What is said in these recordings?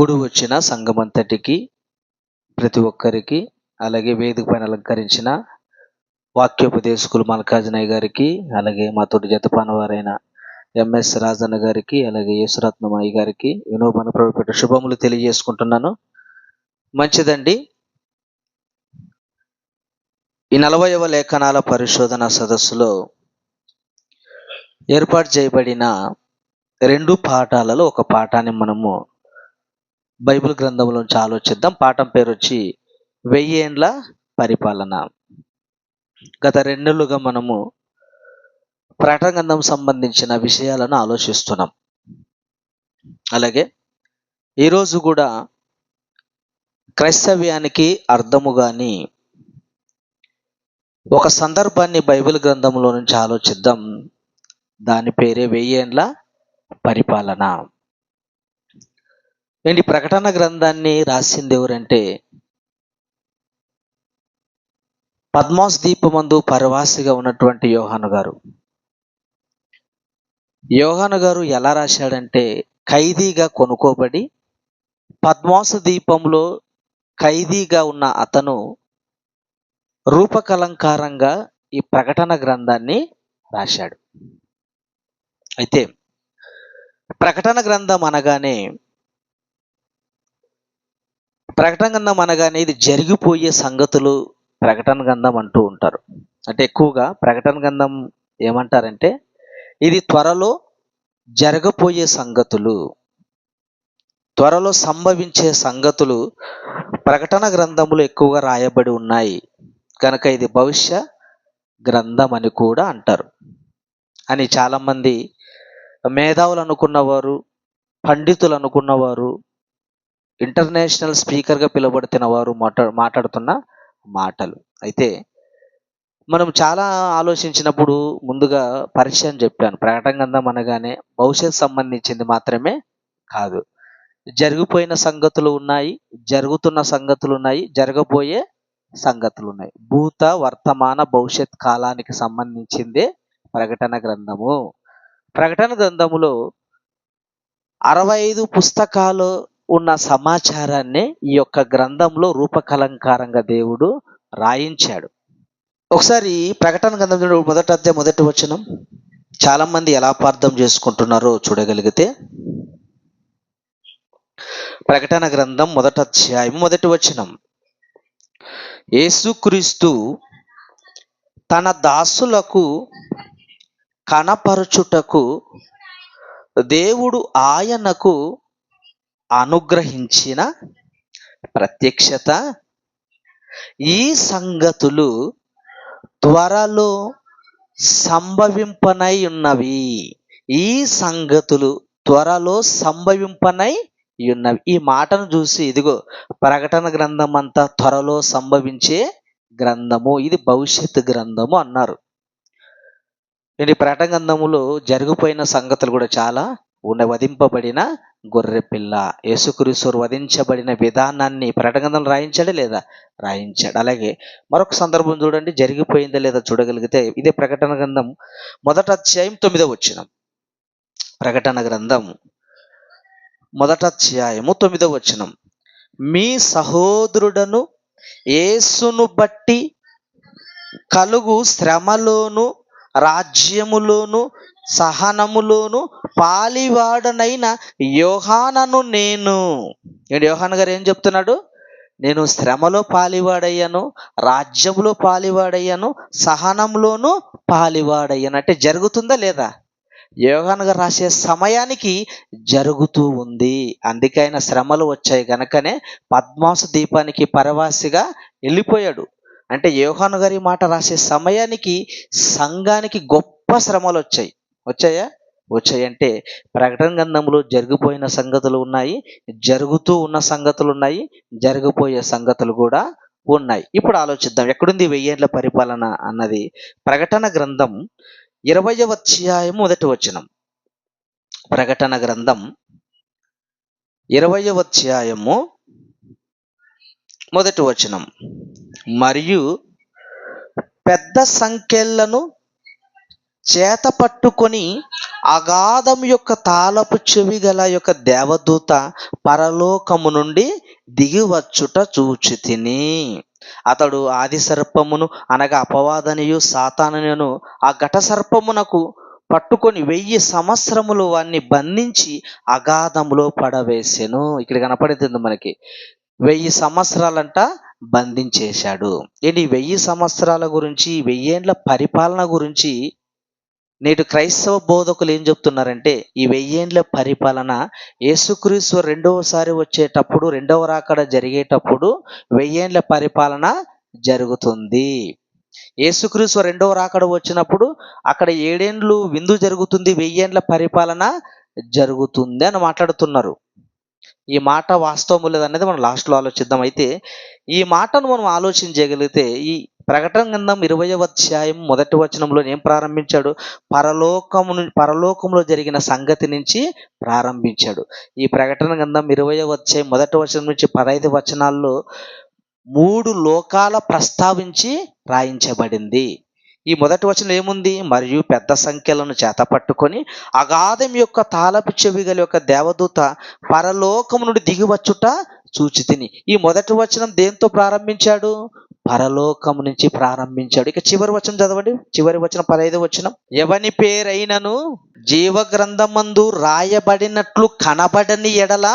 కూడి వచ్చిన సంఘమంతటికి, ప్రతి ఒక్కరికి, అలాగే వేదిక పైన అలంకరించిన వాక్యోపదేశకులు మల్కాజనయ్య గారికి, అలాగే మా తోటి జతపానవారైన ఎంఎస్ రాజన్న గారికి, అలాగే యేసురత్నమయ్య గారికి వినోబన ప్రభుపేట శుభములు తెలియజేసుకుంటున్నాను. మంచిదండి. ఈ 40వ లేఖనాల పరిశోధన సదస్సులో ఏర్పాటు చేయబడిన 2 పాఠాలలో ఒక పాఠాన్ని మనము బైబిల్ గ్రంథంలోంచి ఆలోచిద్దాం. పాఠం పేరు వచ్చి 1000 ఏండ్ల పరిపాలన. గత 2 నెలలుగా మనము ప్రకటన గ్రంథం సంబంధించిన విషయాలను ఆలోచిస్తున్నాం. అలాగే ఈరోజు కూడా క్రైస్తవ్యానికి అర్థము గాని ఒక సందర్భాన్ని బైబిల్ గ్రంథంలో నుంచి ఆలోచిద్దాం. దాని పేరే 1000 ఏండ్ల పరిపాలన. ఏంటి ప్రకటన గ్రంథాన్ని రాసింది ఎవరంటే పద్మాస్ ద్వీపమందు పరవాసిగా ఉన్నటువంటి యోహాను గారు. యోహాను గారు ఎలా రాశాడంటే, ఖైదీగా కొనుక్కోబడి పద్మాసు ద్వీపంలో ఖైదీగా ఉన్న అతను రూపకలంకారంగా ఈ ప్రకటన గ్రంథాన్ని రాశాడు. అయితే ప్రకటన గ్రంథం అనగానే ఇది జరిగిపోయే సంగతులు ప్రకటన గ్రంథం అంటూ ఉంటారు. అంటే ఎక్కువగా ప్రకటన గ్రంథం ఏమంటారంటే ఇది త్వరలో జరగబోయే సంగతులు, త్వరలో సంభవించే సంగతులు ప్రకటన గ్రంథములు ఎక్కువగా రాయబడి ఉన్నాయి కనుక ఇది భవిష్య గ్రంథం అని కూడా అంటారు అని చాలామంది మేధావులు అనుకున్నవారు, పండితులు అనుకున్నవారు, ఇంటర్నేషనల్ స్పీకర్గా పిలువబడుతున్న వారు మాట్లాడుతున్న మాటలు. అయితే మనం చాలా ఆలోచించినప్పుడు ముందుగా పరిచయం చెప్పాను. ప్రకటన గ్రంథం అనగానే భవిష్యత్ సంబంధించింది మాత్రమే కాదు, జరిగిపోయిన సంగతులు ఉన్నాయి, జరుగుతున్న సంగతులు ఉన్నాయి, జరగబోయే సంగతులు ఉన్నాయి. భూత వర్తమాన భవిష్యత్ కాలానికి సంబంధించిందే ప్రకటన గ్రంథము. ప్రకటన గ్రంథములో 65 పుస్తకాలు ఉన్న సమాచారాన్ని ఈ యొక్క గ్రంథంలో రూపకలంకారంగా దేవుడు రాయించాడు. ఒకసారి ప్రకటన గ్రంథంలో 1వ అధ్యాయం 1వ వచనం చాలా మంది ఎలా అపార్థం చేసుకుంటున్నారో చూడగలిగితే, ప్రకటన గ్రంథం 1వ అధ్యాయం 1వ వచనం, యేసుక్రీస్తు తన దాసులకు కనపరచుటకు దేవుడు ఆయనకు అనుగ్రహించిన ప్రత్యక్షత, ఈ సంగతులు త్వరలో సంభవింపనై ఉన్నవి. ఈ సంగతులు త్వరలో సంభవింపనై ఉన్నవి. ఈ మాటను చూసి ఇదిగో ప్రకటన గ్రంథం అంతా త్వరలో సంభవించే గ్రంథము, ఇది భవిష్యత్ గ్రంథము అన్నారు. ఈ ప్రకటన గ్రంథములో జరిగిపోయిన సంగతులు కూడా చాలా ఉన్నాయి. వధింపబడిన గొర్రెపిల్ల, యేసుక్రీస్తు వధించబడిన విధానాన్ని ప్రకటన గ్రంథంలో రాయించాడా లేదా? రాయించాడు. అలాగే మరొక సందర్భం చూడండి, జరిగిపోయిందా లేదా చూడగలిగితే ఇదే ప్రకటన గ్రంథం 1వ అధ్యాయం 9వ వచనం. ప్రకటన గ్రంథం 1వ అధ్యాయం 9వ వచనం, మీ సహోదరుడను యేసును బట్టి కలుగు శ్రమలోను రాజ్యములోను సహనములోను పాలివాడనైన యోహానను నేను. యోహాను గారు ఏం చెప్తున్నాడు? నేను శ్రమలో పాలివాడయ్యాను, రాజ్యములో పాలివాడయ్యాను, సహనంలోను పాలివాడయ్యాను. అంటే జరుగుతుందా లేదా? యోహాను గారు రాసే సమయానికి జరుగుతూ ఉంది. అందుకే ఆయన శ్రమలు వచ్చాయి కనుకనే పద్మాసు ద్వీపానికి పరవాసిగా వెళ్ళిపోయాడు. అంటే యోహాను గారి మాట రాసే సమయానికి సంఘానికి గొప్ప శ్రమలు వచ్చాయా? వచ్చాయంటే ప్రకటన గ్రంథంలో జరిగిపోయిన సంగతులు ఉన్నాయి, జరుగుతూ ఉన్న సంగతులు ఉన్నాయి, జరగబోయే సంగతులు కూడా ఉన్నాయి. ఇప్పుడు ఆలోచిద్దాం, ఎక్కడుంది 1000 ఏండ్ల పరిపాలన అన్నది. ప్రకటన గ్రంథం 20వ అధ్యాయం 1వ వచనం. ప్రకటన గ్రంథం 20వ అధ్యాయము 1వ వచనం, మరియు పెద్ద సంఖ్యలను చేత పట్టుకొని అగాధం యొక్క తాళపు చెవి గల యొక్క దేవదూత పరలోకము నుండి దిగివచ్చుట చూచితిని. అతడు ఆది సర్పమును అనగా అపవాదనియు సాతానును ఆ ఘట సర్పమునకు పట్టుకొని 1000 సంవత్సరములు వాన్ని బంధించి అగాధములో పడవేసెను. ఇక్కడ కనపడుతుంది మనకి 1000 సంవత్సరాలంట బంధించేశాడు. ఏంటి 1000 సంవత్సరాల గురించి, 1000 ఏండ్ల పరిపాలన గురించి నేటి క్రైస్తవ బోధకులు ఏం చెప్తున్నారంటే, ఈ 1000 ఏండ్ల పరిపాలన యేసుక్రీస్తు రెండవసారి వచ్చేటప్పుడు, రెండవ రాకడ జరిగేటప్పుడు 1000 ఏండ్ల పరిపాలన జరుగుతుంది. యేసుక్రీస్తు రెండవ రాకడ వచ్చినప్పుడు అక్కడ 7 ఏండ్లు విందు జరుగుతుంది, 1000 ఏండ్ల పరిపాలన జరుగుతుంది అని మాట్లాడుతున్నారు. ఈ మాట వాస్తవం లేదనేది మనం లాస్ట్లో ఆలోచిద్దాం. అయితే ఈ మాటను మనం ఆలోచించగలిగితే ఈ ప్రకటన గ్రంథం 20వ అధ్యాయం 1వ వచనంలో ఏం ప్రారంభించాడు? పరలోకములో జరిగిన సంగతి నుంచి ప్రారంభించాడు. ఈ ప్రకటన గ్రంథం 20వ అధ్యాయం 1వ వచనం నుంచి 15 వచనాల్లో 3 లోకాల ప్రస్తావించి రాయించబడింది. ఈ మొదటి వచనం ఏముంది? మరియు పెద్ద సంఖ్యలను చేత పట్టుకొని అగాధం యొక్క తాళపు చెవి గల యొక్క దేవదూత పరలోకము నుండి దిగివచ్చుట చూచితిని. ఈ మొదటి వచనం దేంతో ప్రారంభించాడు? పరలోకం నుంచి ప్రారంభించాడు. ఇక చివరి వచనం చదవండి. చివరి వచనం 15వ వచనం. ఎవని పేరైనను జీవ గ్రంథమందు రాయబడినట్లు కనబడని ఎడల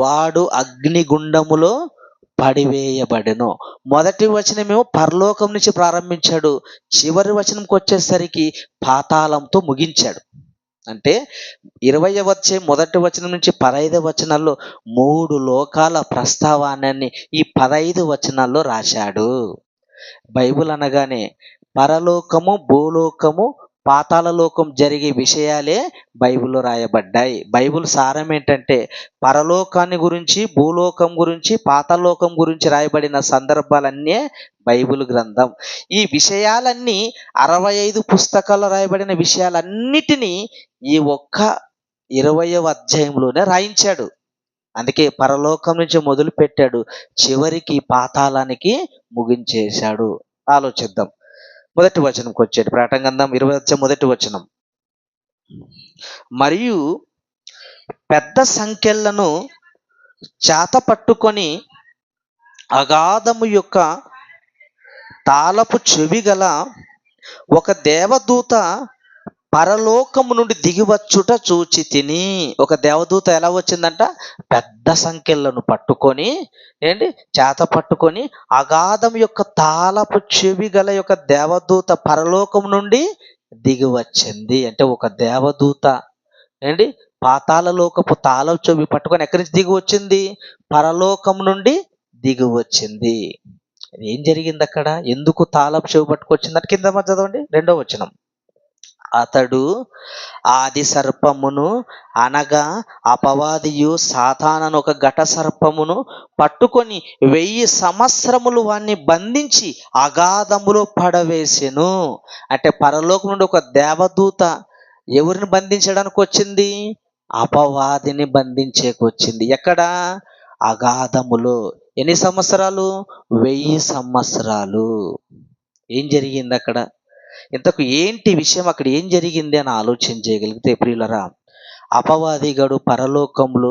వాడు అగ్నిగుండములో పడివేయబడెను. మొదటి వచనమేమో పరలోకం నుంచి ప్రారంభించాడు, చివరి వచనంకి వచ్చేసరికి పాతాళంతో ముగించాడు. అంటే 20వ అధ్యాయం 1వ వచనం నుంచి 15 వచనాల్లో 3 లోకాల ప్రస్తావనని ఈ 15 వచనాల్లో రాశాడు. బైబిల్ అనగానే పరలోకము, భూలోకము, పాతాళలోకం జరిగే విషయాలే బైబిల్లో రాయబడ్డాయి. బైబిల్ సారం ఏంటంటే పరలోకాన్ని గురించి, భూలోకం గురించి, పాతాళలోకం గురించి రాయబడిన సందర్భాలన్నీ బైబిల్ గ్రంథం. ఈ విషయాలన్నీ 65 పుస్తకాల్లో రాయబడిన విషయాలన్నిటినీ ఈ ఒక్క 20వ అధ్యాయంలోనే రాయించాడు. అందుకే పరలోకం నుంచి మొదలు పెట్టాడు, చివరికి పాతాళానికి ముగించేశాడు. ఆలోచిద్దాం. మొదటి వచనంకి వచ్చాడు. ప్రకటన గ్రంథం 20వ అధ్యాయం 1వ వచనం. మరియు పెద్ద సంఖ్యలను చేత పట్టుకొని అగాధము యొక్క తాళపు చెవి గల ఒక దేవదూత పరలోకము నుండి దిగివచ్చుట చూచితిని. ఒక దేవదూత ఎలా వచ్చిందంట? పెద్ద సంఖ్యలను పట్టుకొని చేత పట్టుకొని అగాధం యొక్క తాళపు చెవి గల యొక్క దేవదూత పరలోకం నుండి దిగివచ్చింది. అంటే ఒక దేవదూత పాతాళలోకపు తాళపు చెవి పట్టుకొని ఎక్కడి నుంచి దిగి వచ్చింది? పరలోకం నుండి దిగి వచ్చింది. ఏం జరిగింది అక్కడ? ఎందుకు తాళపు చెవి పట్టుకొచ్చింది? కింద చదవండి 2వ వచనం. అతడు ఆది సర్పమును అనగా అపవాదియు సాతానను ఒక ఘట సర్పమును పట్టుకొని 1000 సంవత్సరములు వాణ్ణి బంధించి అగాధములో పడవేసెను. అంటే పరలోకం నుండి ఒక దేవదూత ఎవరిని బంధించడానికి వచ్చింది? అపవాదిని బంధించేకి వచ్చింది. ఎక్కడ? అగాధములో. ఎన్ని సంవత్సరాలు? 1000 సంవత్సరాలు. ఏం జరిగింది అక్కడ? ఇంతకు ఏంటి విషయం? అక్కడ ఏం జరిగింది అని ఆలోచన చేయగలిగితే ప్రియులరా, అపవాదిగాడు పరలోకంలో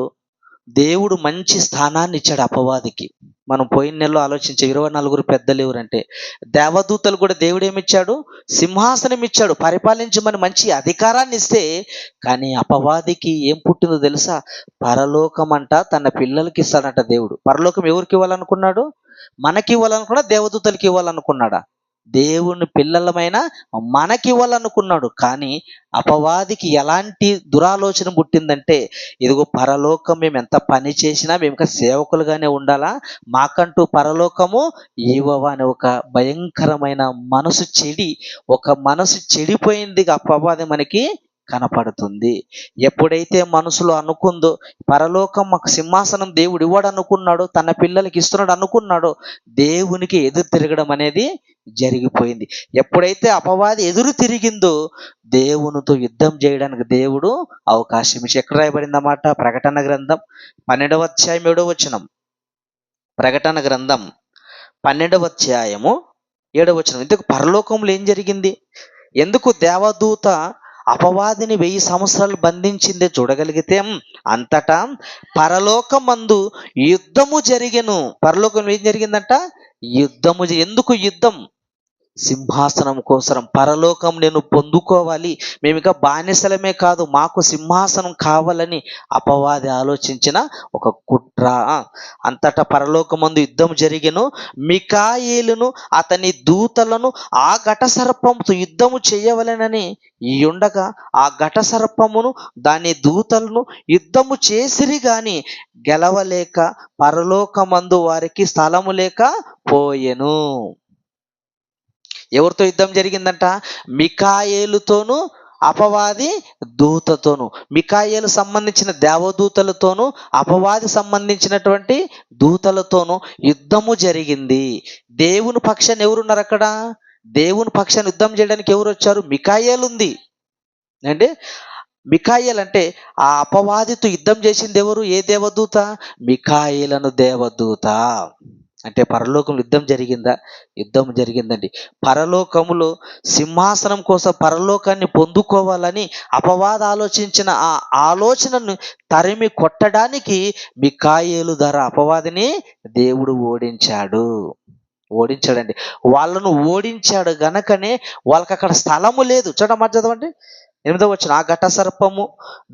దేవుడు మంచి స్థానాన్ని ఇచ్చాడు అపవాదికి. మనం పోయిన నెలలో ఆలోచించే 24 పెద్దలు ఎవరంటే దేవదూతలు కూడా దేవుడు ఏమిచ్చాడు? సింహాసనం ఇచ్చాడు, పరిపాలించమని మంచి అధికారాన్ని ఇస్తే. కానీ అపవాదికి ఏం పుట్టిందో తెలుసా? పరలోకం అంట తన పిల్లలకి ఇస్తాడంట దేవుడు. పరలోకం ఎవరికి ఇవ్వాలనుకున్నాడు? మనకి ఇవ్వాలనుకున్నా, దేవదూతలకి ఇవ్వాలనుకున్నాడా? దేవుని పిల్లలమైన మనకి ఇవ్వాలనుకున్నాడు. కానీ అపవాదికి ఎలాంటి దురాలోచన పుట్టిందంటే, ఇదిగో పరలోకం మేము ఎంత పని చేసినా మేము ఇంకా సేవకులుగానే ఉండాలా, మాకంటూ పరలోకము ఇవ్వవా అని ఒక భయంకరమైన మనసు చెడిపోయింది. అపవాది మనకి కనపడుతుంది. ఎప్పుడైతే మనసులో అనుకుందో పరలోకం మాకు సింహాసనం దేవుడు ఇవ్వడు అనుకున్నాడో, తన పిల్లలకి ఇస్తున్నాడు అనుకున్నాడో, దేవునికి ఎదురు తిరగడం అనేది జరిగిపోయింది. ఎప్పుడైతే అపవాది ఎదురు తిరిగిందో దేవునితో యుద్ధం చేయడానికి దేవుడు అవకాశం ఇచ్చి. ఎక్కడ రాయబడిందన్నమాట? ప్రకటన గ్రంథం 12వ అధ్యాయం 7వ వచనం. ప్రకటన గ్రంథం 12వ అధ్యాయము 7వ వచనం. ఇందుకు పరలోకంలో ఏం జరిగింది? ఎందుకు దేవదూత అపవాదిని 1000 సంవత్సరాలు బంధించిందే చూడగలిగితే అంతటా పరలోకమందు యుద్ధము జరిగెను. పరలోకంలో ఏం జరిగిందంట? ఎందుకు యుద్ధం? సింహాసనం కోసం. పరలోకం నేను పొందుకోవాలి, మేము ఇక బానిసలమే కాదు, మాకు సింహాసనం కావాలని అపవాది ఆలోచించిన ఒక కుట్ర. అంతటా పరలోకమందు యుద్ధం జరిగెను. మికాయేలును అతని దూతలను ఆ ఘట సర్పంతో యుద్ధము చేయవలెనని ఉండగా ఆ ఘట సర్పమును దాని దూతలను యుద్ధము చేసిరి గాని గెలవలేక పరలోకమందు వారికి స్థలము లేక పోయెను. ఎవరితో యుద్ధం జరిగిందంట? మికాయేలుతోను అపవాది దూతతోను. మికాయేలు సంబంధించిన దేవదూతలతోను అపవాది సంబంధించినటువంటి దూతలతోను యుద్ధము జరిగింది. దేవుని పక్షాన్ని ఎవరున్నారు అక్కడ? దేవుని పక్షాన్ని యుద్ధం చేయడానికి ఎవరు వచ్చారు? మికాయేలు ఉంది అంటే. మికాయేల్ అంటే ఆ అపవాదితో యుద్ధం చేసింది ఎవరు? ఏ దేవదూత? మికాయేలను దేవదూత. అంటే పరలోకంలో యుద్ధం జరిగిందా? యుద్ధం జరిగిందండి. పరలోకములో సింహాసనం కోసం పరలోకాన్ని పొందుకోవాలని అపవాది ఆలోచించిన ఆ ఆలోచనను తరిమి కొట్టడానికి మికాయేలు ద్వారా అపవాదిని దేవుడు ఓడించాడండి. వాళ్ళను ఓడించాడు గనకనే వాళ్ళకి అక్కడ స్థలము లేదు. చదవండి 8వ వచనం. ఆ ఘట సర్పము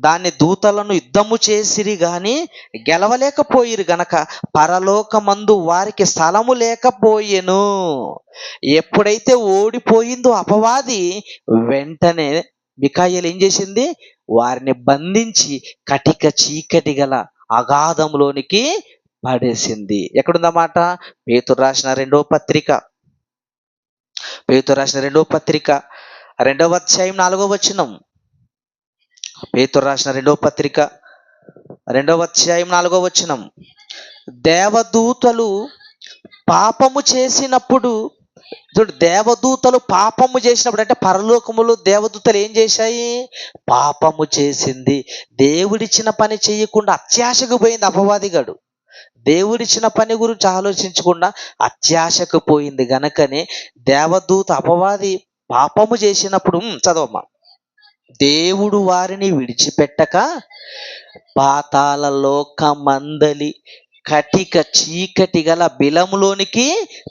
దాని దూతలను యుద్ధము చేసిరి గాని గెలవలేకపోయిరు గనక పరలోకమందు వారికి స్థలము లేకపోయెను. ఎప్పుడైతే ఓడిపోయిందో అపవాది, వెంటనే మికాయేలు ఏం చేసింది? వారిని బంధించి కటిక చీకటి గల అగాధంలోనికి పడేసింది. ఎక్కడుందన్నమాట? పేతురు రాసిన రెండవ పత్రిక 2వ అధ్యాయం 4వ వచనం. పేతురు రాసిన 2వ పత్రిక 2వ అధ్యాయం 4వ వచనం. దేవదూతలు పాపము చేసినప్పుడు, దేవదూతలు పాపము చేసినప్పుడు అంటే పరలోకములు దేవదూతలు ఏం చేశాయి? పాపము చేసింది. దేవుడిచ్చిన పని చేయకుండా అత్యాశకు పోయింది అపవాదిగాడు. దేవుడిచ్చిన పని గురించి ఆలోచించకుండా అత్యాశకు పోయింది గనకనే దేవదూత అపవాది పాపము చేసినప్పుడు చదవమ్మా. దేవుడు వారిని విడిచిపెట్టక పాతాళ లోకమందలి కటిక చీకటి గల బిలములోనికి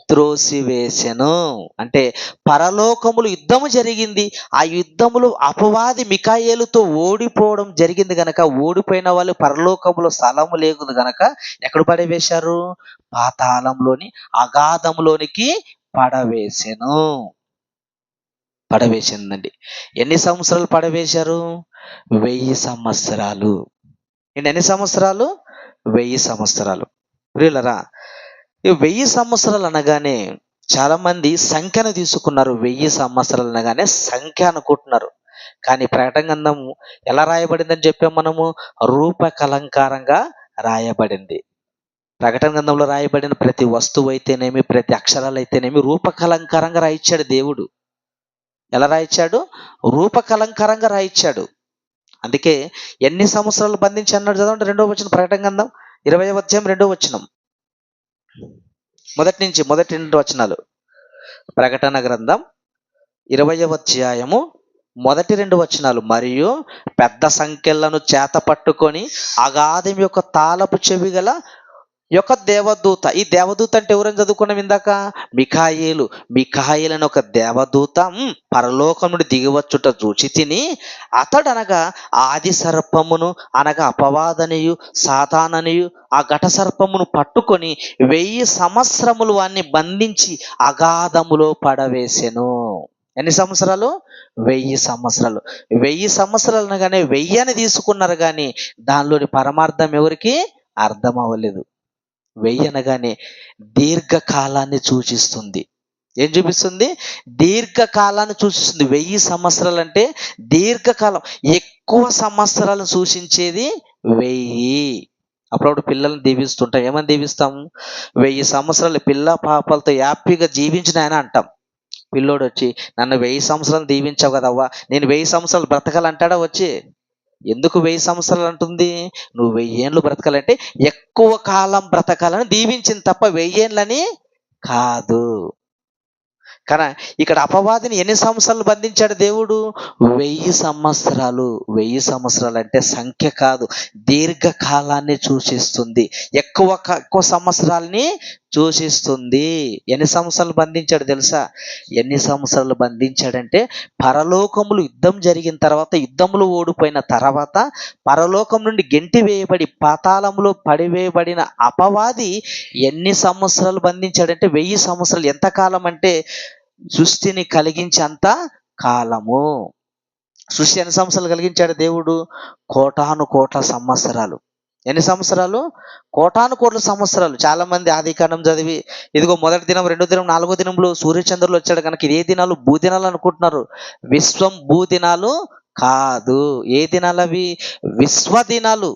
త్రోసివేసెను. అంటే పరలోకములు యుద్ధము జరిగింది. ఆ యుద్ధములో అపవాది మికాయేలుతో ఓడిపోవడం జరిగింది గనక, ఓడిపోయిన వాళ్ళు పరలోకములో స్థలము లేదు గనక ఎక్కడ పడవేశారు? పాతాళంలోని అగాధంలోనికి పడవేసిందండి. ఎన్ని సంవత్సరాలు పడవేశారు? 1000 సంవత్సరాలు. ఎన్ని సంవత్సరాలు? 1000 సంవత్సరాలు. ప్రియులరా, ఈ 1000 సంవత్సరాలు అనగానే చాలా మంది సంఖ్యను తీసుకున్నారు. 1000 సంవత్సరాలు అనగానే సంఖ్య అనుకుంటున్నారు. కానీ ప్రకటన గ్రంథం ఎలా రాయబడిందని చెప్పాం మనము? రూపకలంకారంగా రాయబడింది. ప్రకటన గ్రంథంలో రాయబడిన ప్రతి వస్తువు అయితేనేమి, ప్రతి అక్షరాలు అయితేనేమి రూపకలంకారంగా రాయించాడు దేవుడు. ఎలా రాయించాడు? రూపకలంకారంగా రాయించాడు. అందుకే ఎన్ని సంవత్సరాలు బంధించి అన్నాడు చదవండి. 2వ వచనం ప్రకటన గ్రంథం 20వ అధ్యాయం 2వ వచనం. మొదటి 2 వచనాలు. ప్రకటన గ్రంథం 20వ అధ్యాయము మొదటి 2 వచనాలు. మరియు పెద్ద సంఖ్యలను చేత పట్టుకొని అగాధం యొక్క తాళపు చెవి గల యొక్క దేవదూత. ఈ దేవదూత అంటే ఎవరని చదువుకున్నాం ఇందాక? మికాయేలు అని ఒక దేవదూత పరలోకం నుండి దిగివచ్చుట చూచి తిని, అతడనగా ఆది సర్పమును అనగా అపవాదనియు సాతాననియు ఆ ఘట సర్పమును పట్టుకొని 1000 సంవత్సరములు వాన్ని బంధించి అగాధములో పడవేసెను. ఎన్ని సంవత్సరాలు? 1000 సంవత్సరాలు. 1000 సంవత్సరాలు అనగానే 1000 అని తీసుకున్నారు కానీ దానిలోని పరమార్థం ఎవరికి అర్థం అవ్వలేదు. 1000 అనగానే దీర్ఘకాలాన్ని సూచిస్తుంది. ఏం చూపిస్తుంది? దీర్ఘకాలాన్ని సూచిస్తుంది. 1000 సంవత్సరాలు అంటే దీర్ఘకాలం, ఎక్కువ సంవత్సరాలు సూచించేది 1000. అప్పుడప్పుడు పిల్లల్ని దీవిస్తుంటాం. ఏమని దీవిస్తాం? 1000 సంవత్సరాలు పిల్ల పాపలతో హ్యాపీగా జీవించిన ఆయన అంటాం. పిల్లోడు వచ్చి నన్ను 1000 సంవత్సరాలు దీవించావు కదవ్వా, నేను 1000 సంవత్సరాలు బ్రతకాలంటాడా? వచ్చి ఎందుకు 1000 సంవత్సరాలు అంటుంది? నువ్వు 1000 ఏళ్ళు బ్రతకాలంటే ఎక్కువ కాలం బ్రతకాలని దీవించింది తప్ప 1000 ఏళ్ళని కాదు. కానీ ఇక్కడ అపవాదిని ఎన్ని సంవత్సరాలు బంధించాడు దేవుడు? 1000 సంవత్సరాలు. 1000 సంవత్సరాలు అంటే సంఖ్య కాదు, దీర్ఘకాలాన్ని సూచిస్తుంది. ఎక్కువ సంవత్సరాల్ని సూచిస్తుంది. ఎన్ని సంవత్సరాలు బంధించాడు తెలుసా? ఎన్ని సంవత్సరాలు బంధించాడంటే, పరలోకములు యుద్ధం జరిగిన తర్వాత, యుద్ధములు ఓడిపోయిన తర్వాత, పరలోకం నుండి గెంటి వేయబడి పాతాళంలో పడివేయబడిన అపవాది ఎన్ని సంవత్సరాలు బంధించాడంటే 1000 సంవత్సరాలు. ఎంత కాలం అంటే సృష్టిని కలిగించేంత కాలము. సృష్టి ఎన్ని సంవత్సరాలు కలిగించాడు దేవుడు? కోటాను కోట్ల సంవత్సరాలు. ఎన్ని సంవత్సరాలు? కోటాను కోట్ల సంవత్సరాలు. చాలా మంది ఆదికాండం చదివి ఇదిగో మొదటి దినం, రెండో దినం, నాలుగో దినంలో సూర్యచంద్రులు వచ్చాడు కనుక ఇది ఏ దినాలు? భూదినాలు అనుకుంటున్నారు. విశ్వం భూదినాలు కాదు. ఏ దినాలు అవి? విశ్వదినాలు.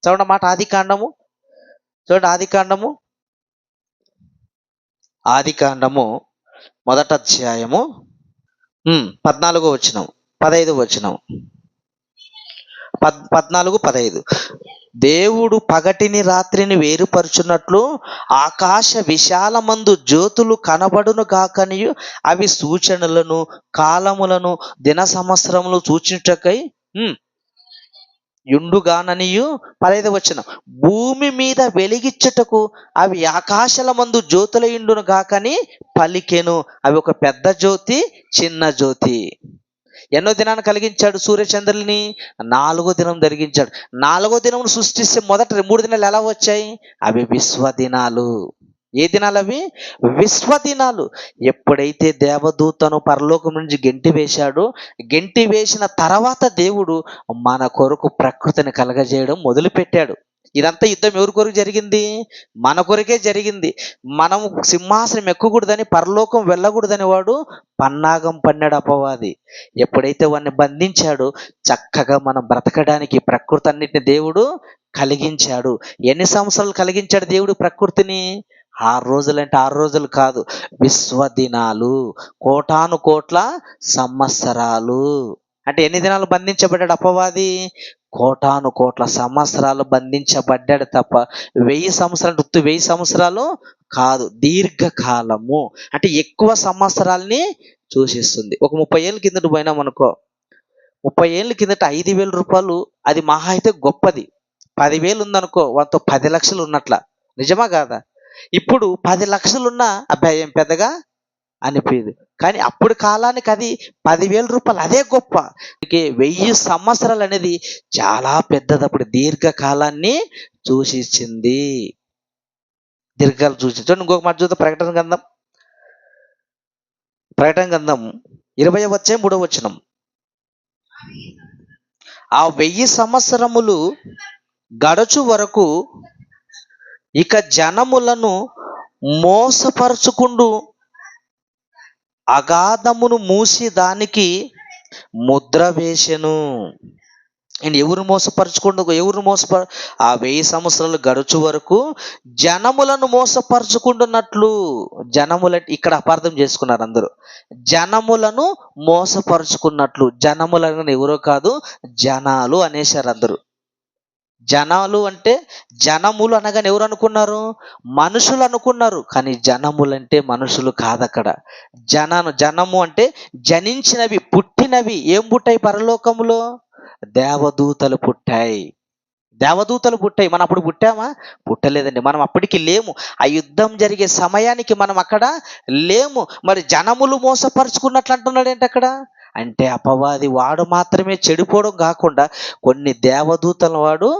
చూడండి మాట ఆదికాండము, చూడండి ఆదికాండము మొదటి అధ్యాయము 14వ వచనం, 15వ వచనం. 14, 15. దేవుడు పగటిని రాత్రిని వేరుపరుచున్నట్లు ఆకాశ విశాలమందు జ్యోతులు కనబడును గాకనియు అవి సూచనలను కాలములను దిన సంవత్సరములు సూచించుటకై యుండుగాననియు. 15వ వచనం. భూమి మీద వెలిగిచ్చుటకు అవి ఆకాశాల మందు జ్యోతుల యుండును గాకని పలికెను. అవి ఒక పెద్ద జ్యోతి, చిన్న జ్యోతి. ఎన్నో దినాన్ని కలిగించాడు సూర్యచంద్రుల్ని? 4వ దినం జరిగించాడు. 4వ దినం సృష్టిస్తే మొదట 3 దినాలు ఎలా వచ్చాయి? అవి విశ్వదినాలు. ఏ దినాలు అవి? విశ్వదినాలు. ఎప్పుడైతే దేవదూతను పరలోకం నుంచి గెంటి వేశాడో, గెంటి వేసిన తర్వాత దేవుడు మన కొరకు ప్రకృతిని కలగజేయడం మొదలుపెట్టాడు. ఇదంతా యుద్ధం ఎవరి కొరకు జరిగింది? మన కొరకే జరిగింది. మనం సింహాసనం ఎక్కకూడదని, పరలోకం వెళ్ళకూడదని వాడు పన్నాగం పన్నాడు అపవాది. ఎప్పుడైతే వాడిని బంధించాడో చక్కగా మనం బ్రతకడానికి ప్రకృతి అన్నిటిని దేవుడు కలిగించాడు. ఎన్ని సంవత్సరాలు కలిగించాడు దేవుడు ప్రకృతిని? 6 రోజులు అంటే 6 రోజులు కాదు, విశ్వదినాలు. కోటాను కోట్ల సంవత్సరాలు. అంటే ఎన్ని దినాలు బంధించబడ్డాడు అపవాది? కోటాను కోట్ల సంవత్సరాలు బంధించబడ్డాడు తప్ప 1000 సంవత్సరాలు, 1000 సంవత్సరాలు కాదు, దీర్ఘకాలము. అంటే ఎక్కువ సంవత్సరాల్ని సూచిస్తుంది. ఒక 30 ఏళ్ళ కిందట పోయినాం అనుకో, 30 ఏళ్ళ కిందట 5,000 రూపాయలు అది మహా అయితే గొప్పది. 10,000 ఉందనుకో, వాటితో 10 లక్షలు ఉన్నట్ల. నిజమా కాదా? ఇప్పుడు 10 లక్షలున్నా అబ్బాయి ఏం పెద్దగా అనిపించదు. కానీ అప్పుడు కాలానికి అది 10,000 రూపాయలు, అదే గొప్ప. 1000 సంవత్సరాలు అనేది చాలా పెద్దది. అప్పుడు దీర్ఘకాలాన్ని సూచించింది. దీర్ఘకాలం సూచించండి. ఇంకొక మాట చూద్దాం. ప్రకటన గ్రంథం 20వ అధ్యాయం 3వ వచనం. ఆ 1000 సంవత్సరములు గడచు వరకు ఇక జనములను మోసపరుచుకుంటూ అగాధమును మూసి దానికి ముద్ర వేసెను. ఎవరు మోసపరుచుకుంటూ? ఆ 1000 సంవత్సరాలు గడుచు వరకు జనములను మోసపరుచుకుంటున్నట్లు. జనములంటే ఇక్కడ అపార్థం చేసుకున్నారు అందరూ. జనములను మోసపరుచుకున్నట్లు. జనములను ఎవరో కాదు, జనాలు అనేశారు అందరూ. జనాలు అంటే, జనములు అనగానే ఎవరు అనుకున్నారు? మనుషులు అనుకున్నారు. కానీ జనములంటే మనుషులు కాదు అక్కడ. జనము అంటే జనించినవి, పుట్టినవి. ఏం పుట్టాయి పరలోకములో? దేవదూతలు పుట్టాయి. దేవదూతలు పుట్టాయి. మనం అప్పుడు పుట్టామా? పుట్టలేదండి. మనం అప్పటికి లేము. ఆ యుద్ధం జరిగే సమయానికి మనం అక్కడ లేము. మరి జనములు మోసపరుచుకున్నట్లు అంటున్నాడు ఏంటి అక్కడ? అంటే అపవాది వాడు మాత్రమే చెడిపోవడం కాకుండా కొన్ని దేవదూతలను వాడు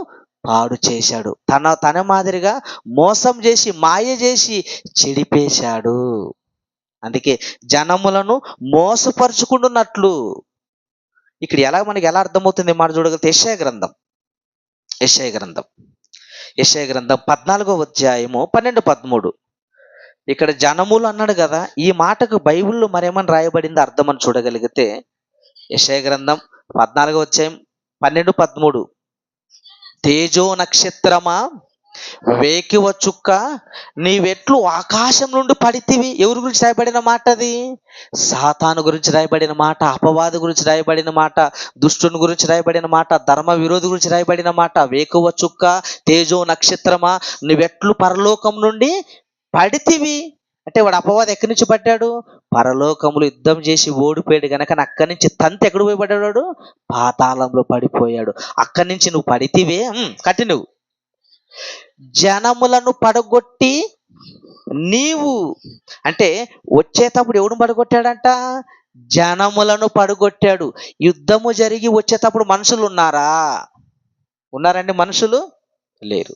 పాడు చేశాడు. తన మాదిరిగా మోసం చేసి, మాయ చేసి చెడిపేశాడు. అందుకే జనములను మోసపరుచుకుంటున్నట్లు. ఇక్కడ మనకి ఎలా అర్థమవుతుంది మాట చూడగలిగితే, యెషయా గ్రంథం 14వ అధ్యాయము 12, 13. ఇక్కడ జనములు అన్నాడు కదా, ఈ మాటకు బైబిల్లో మరేమని రాయబడింది అర్థం అని చూడగలిగితే, యెషయా గ్రంథం 14వ అధ్యాయం 12, 13. తేజో నక్షత్రమా, వేకువ చుక్క, నీవెట్లు ఆకాశం నుండి పడితివి. ఎవరి గురించి రాయబడిన మాట అది? సాతాను గురించి రాయబడిన మాట, అపవాది గురించి రాయబడిన మాట, దుష్టుని గురించి రాయబడిన మాట, ధర్మ విరోధి గురించి రాయబడిన మాట. వేకువ చుక్క, తేజో నక్షత్రమా, నువ్వెట్లు పరలోకం నుండి పడితివి. అంటే వాడు అపవాది ఎక్కడి నుంచి పడ్డాడు? పరలోకములు యుద్ధం చేసి ఓడిపోయాడు గనక అక్కడి నుంచి తంతి ఎక్కడ పోయి పడ్డాడు? పాతాళంలో పడిపోయాడు. అక్కడి నుంచి నువ్వు పడితివే, కంటిన్యూ. జనములను పడగొట్టి నీవు, అంటే వచ్చేటప్పుడు ఎవడు పడగొట్టాడంట? జనములను పడగొట్టాడు. యుద్ధము జరిగి వచ్చేటప్పుడు మనుషులు ఉన్నారండి? మనుషులు లేరు.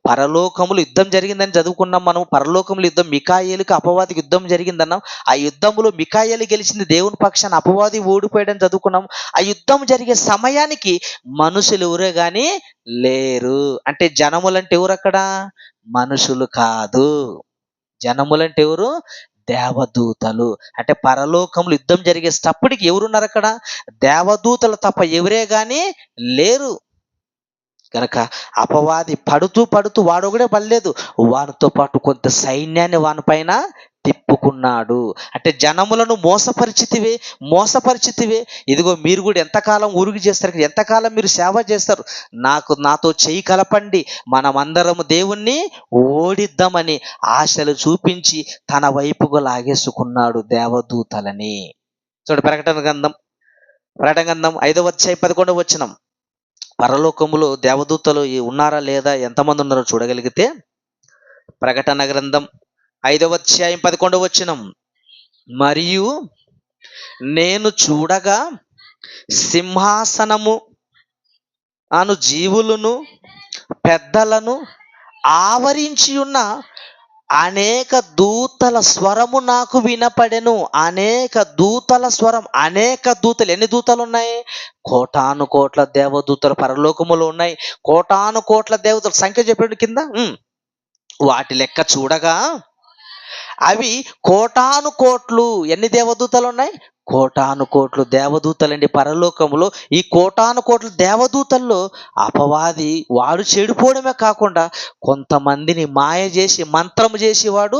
పరలోకములు యుద్ధం జరిగిందని చదువుకున్నాం మనం. పరలోకములు యుద్ధం, మికాయేలుకి అపవాదికి యుద్ధం జరిగిందన్నాం. ఆ యుద్ధములో మికాయేలు గెలిచింది, దేవుని పక్షాన అపవాది ఓడిపోయాడని చదువుకున్నాం. ఆ యుద్ధం జరిగే సమయానికి మనుషులు ఎవరే గాని లేరు. అంటే జనములంటే ఎవరు అక్కడ? మనుషులు కాదు. జనములంటే ఎవరు? దేవదూతలు. అంటే పరలోకములు యుద్ధం జరిగేటప్పటికి ఎవరున్నారు అక్కడ? దేవదూతలు తప్ప ఎవరే గాని లేరు. కనుక అపవాది పడుతూ వాడొకడే పడలేదు, వానితో పాటు కొంత సైన్యాన్ని వాని పైన తిప్పుకున్నాడు. అంటే జనములను మోసపరిచితివే. ఇదిగో మీరు కూడా ఎంతకాలం ఊరుగు చేస్తారు, ఎంతకాలం మీరు సేవ చేస్తారు? నాతో చెయ్యి కలపండి, మనమందరము దేవుణ్ణి ఓడిద్దామని ఆశలు చూపించి తన వైపుకు లాగేసుకున్నాడు దేవదూతలని. చూడు, ప్రకటన గ్రంథం 5వ అధ్యాయం 11వ వచనం. పరలోకములో దేవదూతలు ఉన్నారా లేదా, ఎంతమంది ఉన్నారో చూడగలిగితే, ప్రకటన గ్రంథం 5వ అధ్యాయం 11వ వచనం. మరియు నేను చూడగా సింహాసనము అను జీవులను పెద్దలను ఆవరించి ఉన్న అనేక దూతల స్వరము నాకు వినపడెను. అనేక దూతల స్వరం. అనేక దూతలు. ఎన్ని దూతలు ఉన్నాయి? కోటాను కోట్ల దేవదూతలు పరలోకములో ఉన్నాయి. కోటాను కోట్ల దేవతలు సంఖ్య చెప్పండి కింద. వాటి లెక్క చూడగా అవి కోటాను కోట్లు. ఎన్ని దేవదూతలు ఉన్నాయి? కోటాను కోట్లు దేవదూతలండి పరలోకములో. ఈ కోటాను కోట్ల దేవదూతల్లో అపవాది వాడు చెడిపోవడమే కాకుండా కొంతమందిని మాయ చేసి, మంత్రము చేసి వాడు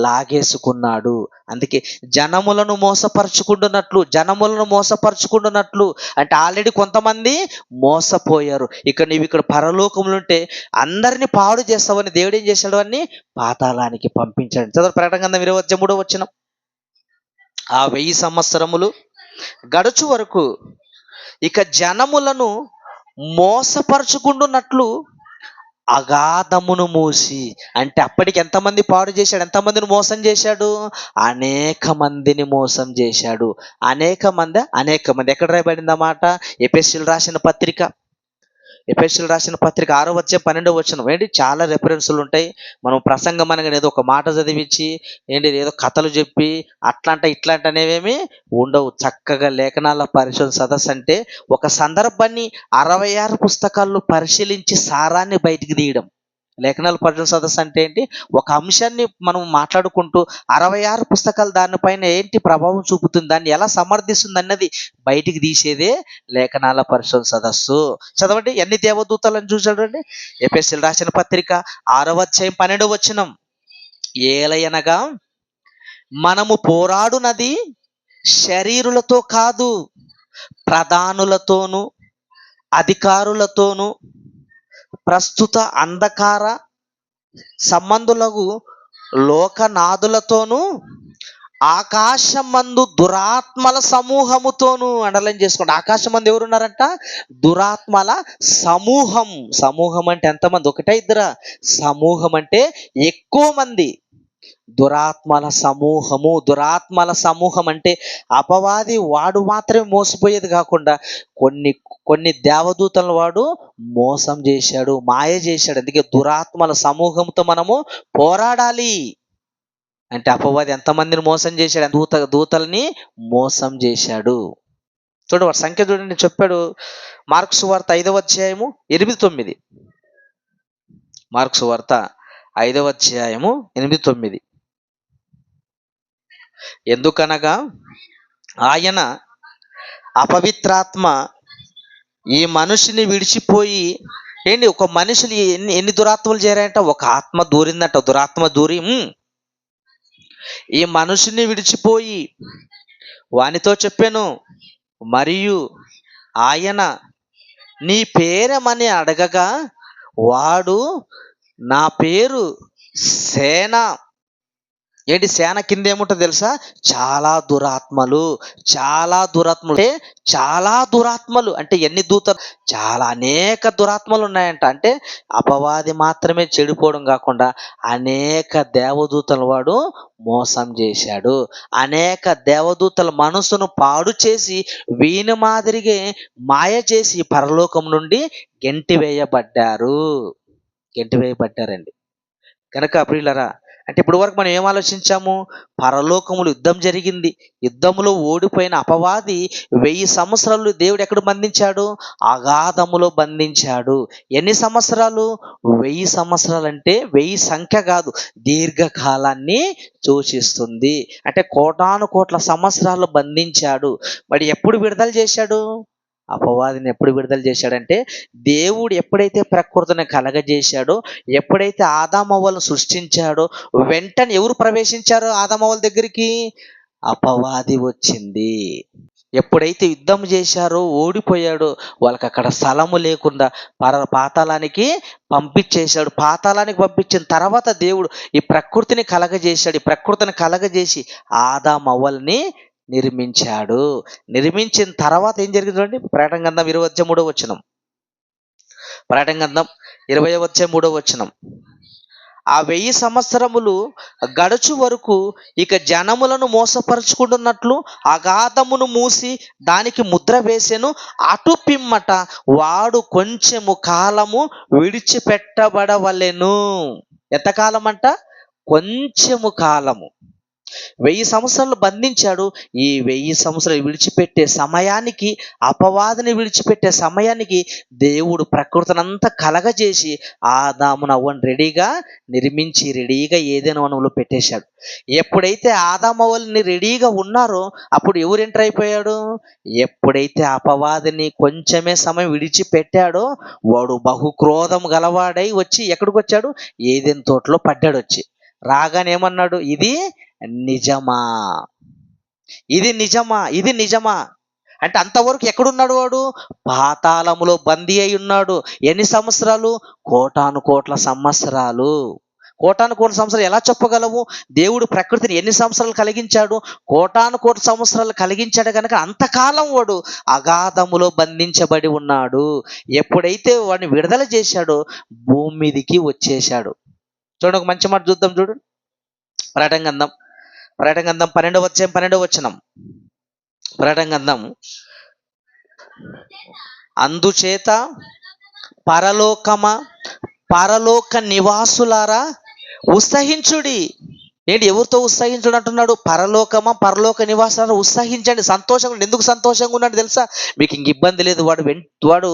లాగేసుకున్నాడు. అందుకే జనములను మోసపరుచుకుంటున్నట్లు అంటే ఆల్రెడీ కొంతమంది మోసపోయారు. నీవు ఇక్కడ పరలోకములు ఉంటే అందరినీ పాడు చేస్తావని దేవుడు ఏం చేశాడు? అన్ని పాతాళానికి పంపించాడు. చదువు, ప్రకటన గ్రంథం 23వ వచనం. ఆ 1000 సంవత్సరములు గడుచు వరకు ఇక జనములను మోసపరుచుకుంటున్నట్లు అగాధమును మూసి, అంటే అప్పటికి ఎంతమంది పాడు చేశాడు? ఎంతమందిని మోసం చేశాడు? అనేక మందిని మోసం చేశాడు. అనేక మంది. ఎక్కడ రాయబడింది అన్నమాట? ఎఫెసీయులకు రాసిన పత్రిక 6వ అధ్యాయం 12వ వచనం. ఏంటి, చాలా రెఫరెన్సులు ఉంటాయి. మనం ప్రసంగం అనగానే ఏదో ఒక మాట చదివించి, ఏదో కథలు చెప్పి ఇట్లాంటి అనేవేమి ఉండవు. చక్కగా లేఖనాల పరిశోధన సదస్సు అంటే ఒక సందర్భాన్ని 66 పుస్తకాల్లో పరిశీలించి సారాన్ని బయటికి తీయడం. లేఖనాల పరిశోధన సదస్సు అంటే ఏంటి? ఒక అంశాన్ని మనం మాట్లాడుకుంటూ 66 పుస్తకాలు దానిపైన ఏంటి ప్రభావం చూపుతుంది, దాన్ని ఎలా సమర్థిస్తుంది అన్నది బయటికి తీసేదే లేఖనాల పరిశోధన సదస్సు. చదవండి, ఎన్ని దేవదూతలను చూసాడండి. ఎఫెసీయులకు రాసిన పత్రిక 6వ అధ్యాయం 12వ వచనం. ఏలయనగా మనము పోరాడునది శరీరులతో కాదు, ప్రధానులతోనూ అధికారులతోనూ ప్రస్తుత అంధకార సంబంధులకు లోకనాథులతోనూ ఆకాశమందు దురాత్మల సమూహముతోనూ. అండర్లైన్ చేసుకోండి. ఆకాశమందు ఎవరున్నారంట? దురాత్మల సమూహం. సమూహం అంటే ఎంతమంది? ఒకటే ఇద్దరా? సమూహం అంటే ఎక్కువ మంది. దురాత్మల సమూహం అంటే అపవాది వాడు మాత్రమే మోసపోయేది కాకుండా కొన్ని దేవదూతలను వాడు మోసం చేశాడు, మాయ చేశాడు. అందుకే దురాత్మల సమూహంతో మనము పోరాడాలి. అంటే అపవాది ఎంతమందిని మోసం చేశాడు? దూతల్ని మోసం చేశాడు. చూడండి, వాడి సంఖ్య చూడండి. చెప్పాడు మార్కు సువార్త 5వ అధ్యాయము 8-9. మార్కు సువార్త 5వ అధ్యాయము 8-9. ఎందుకనగా ఆయన అపవిత్రాత్మ ఈ మనిషిని విడిచిపోయి, ఒక మనిషిని ఎన్ని దురాత్మలు చేరాయంట? ఒక ఆత్మ దూరిందంట. దురాత్మ దూరి ఈ మనుషుని విడిచిపోయి వానితో చెప్పాను, మరియు ఆయన నీ పేరేమని అడగగా వాడు నా పేరు సేన ఏంటి సేన కింద ఏముంటుంది తెలుసా? చాలా దురాత్మలు. చాలా దురాత్మలు అంటే చాలా దురాత్మలు అంటే ఎన్ని దూతలు? చాలా అనేక దురాత్మలు ఉన్నాయంట. అంటే అపవాది మాత్రమే చెడిపోవడం కాకుండా అనేక దేవదూతలు వాడు మోసం చేశాడు. అనేక దేవదూతల మనసును పాడు చేసి వీని మాదిరిగే మాయ చేసి పరలోకం నుండి గెంటివేయబడ్డారు. గెంటివేయబడ్డారండి. కనుక ప్రియులరా, అంటే ఇప్పుడు వరకు మనం ఏం ఆలోచించాము? పరలోకములో యుద్ధం జరిగింది. యుద్ధములో ఓడిపోయిన అపవాది 1000 సంవత్సరాలు దేవుడు ఎక్కడ బంధించాడు? అగాధములో బంధించాడు. ఎన్ని సంవత్సరాలు? 1000 సంవత్సరాలంటే 1000 సంఖ్య కాదు, దీర్ఘకాలాన్ని సూచిస్తుంది. అంటే కోటాను కోట్ల సంవత్సరాలు బంధించాడు. మరి ఎప్పుడు విడుదల చేశాడు? అపవాదిని ఎప్పుడు విడుదల చేశాడంటే, దేవుడు ఎప్పుడైతే ప్రకృతిని కలగజేశాడో, ఎప్పుడైతే ఆదామవ్వలను సృష్టించాడో, వెంటనే ఎవరు ప్రవేశించారో ఆదామవ్వల దగ్గరికి? అపవాది వచ్చింది. ఎప్పుడైతే యుద్ధం చేశారో, ఓడిపోయాడో, వాళ్ళకి అక్కడ స్థలము లేకుండా పాతాళానికి పంపించేశాడు. పాతాళానికి పంపించిన తర్వాత దేవుడు ఈ ప్రకృతిని కలగజేశాడు. ఈ ప్రకృతిని కలగజేసి ఆదామవ్వల్ని నిర్మించాడు. నిర్మించిన తర్వాత ఏం జరిగింది చూడండి. ప్రకటన గ్రంథం 20:3 వచనం. ప్రకటన గ్రంథం 20:3 వచనం. ఆ 1000 సంవత్సరములు గడుచు వరకు ఇక జనములను మోసపరుచుకుంటున్నట్లు అగాధమును మూసి దానికి ముద్ర వేసెను. అటు పిమ్మట వాడు కొంచెము కాలము విడిచిపెట్టబడవలెను. ఎంతకాలం అంట? కొంచెము కాలము. 1000 సంవత్సరాలు బంధించాడు. ఈ 1000 సంవత్సరాలు విడిచిపెట్టే సమయానికి, అపవాదిని విడిచిపెట్టే సమయానికి దేవుడు ప్రకృతినంతా కలగజేసి ఆదామును అవ్వను రెడీగా నిర్మించి రెడీగా ఏదైనా వనంలో పెట్టేశాడు. ఎప్పుడైతే ఆదామవ్వల్ని రెడీగా ఉన్నారో అప్పుడు ఎవరు ఎంటర్ అయిపోయాడు? ఎప్పుడైతే అపవాదిని కొంచెమే సమయం విడిచిపెట్టాడో వాడు బహుక్రోధం గలవాడై వచ్చి ఎక్కడికి వచ్చాడు? ఏదెన్ తోటలో పడ్డాడు. వచ్చి రాగానే ఏమన్నాడు? ఇది నిజమా? ఇది నిజమా? ఇది నిజమా? అంటే అంతవరకు ఎక్కడున్నాడు వాడు? పాతాళములో బందీ అయి ఉన్నాడు. ఎన్ని సంవత్సరాలు? కోటాను కోట్ల సంవత్సరాలు. కోటాను కోట్ల సంవత్సరాలు ఎలా చెప్పగలవు? దేవుడు ప్రకృతిని ఎన్ని సంవత్సరాలు కలిగించాడు? కోటాను కోట్ల సంవత్సరాలు కలిగించాడు కనుక అంతకాలం వాడు అగాధములో బంధించబడి ఉన్నాడు. ఎప్పుడైతే వాడిని విడుదల చేశాడో భూమి మీదికి వచ్చేశాడు. చూడండి, ఒక మంచి మాట చూద్దాం. చూడు, ప్రకటన గ్రంథం 12వ వచనం. ప్రకటన గ్రంథం. అందుచేత పరలోక నివాసులారా ఉత్సహించుడి. ఏంటి, ఎవరితో ఉత్సహించుడు అంటున్నాడు? పరలోక నివాసాలను ఉత్సహించండి, సంతోషంగా. ఎందుకు సంతోషంగా ఉన్నాడు తెలుసా? మీకు ఇంక ఇబ్బంది లేదు. వాడు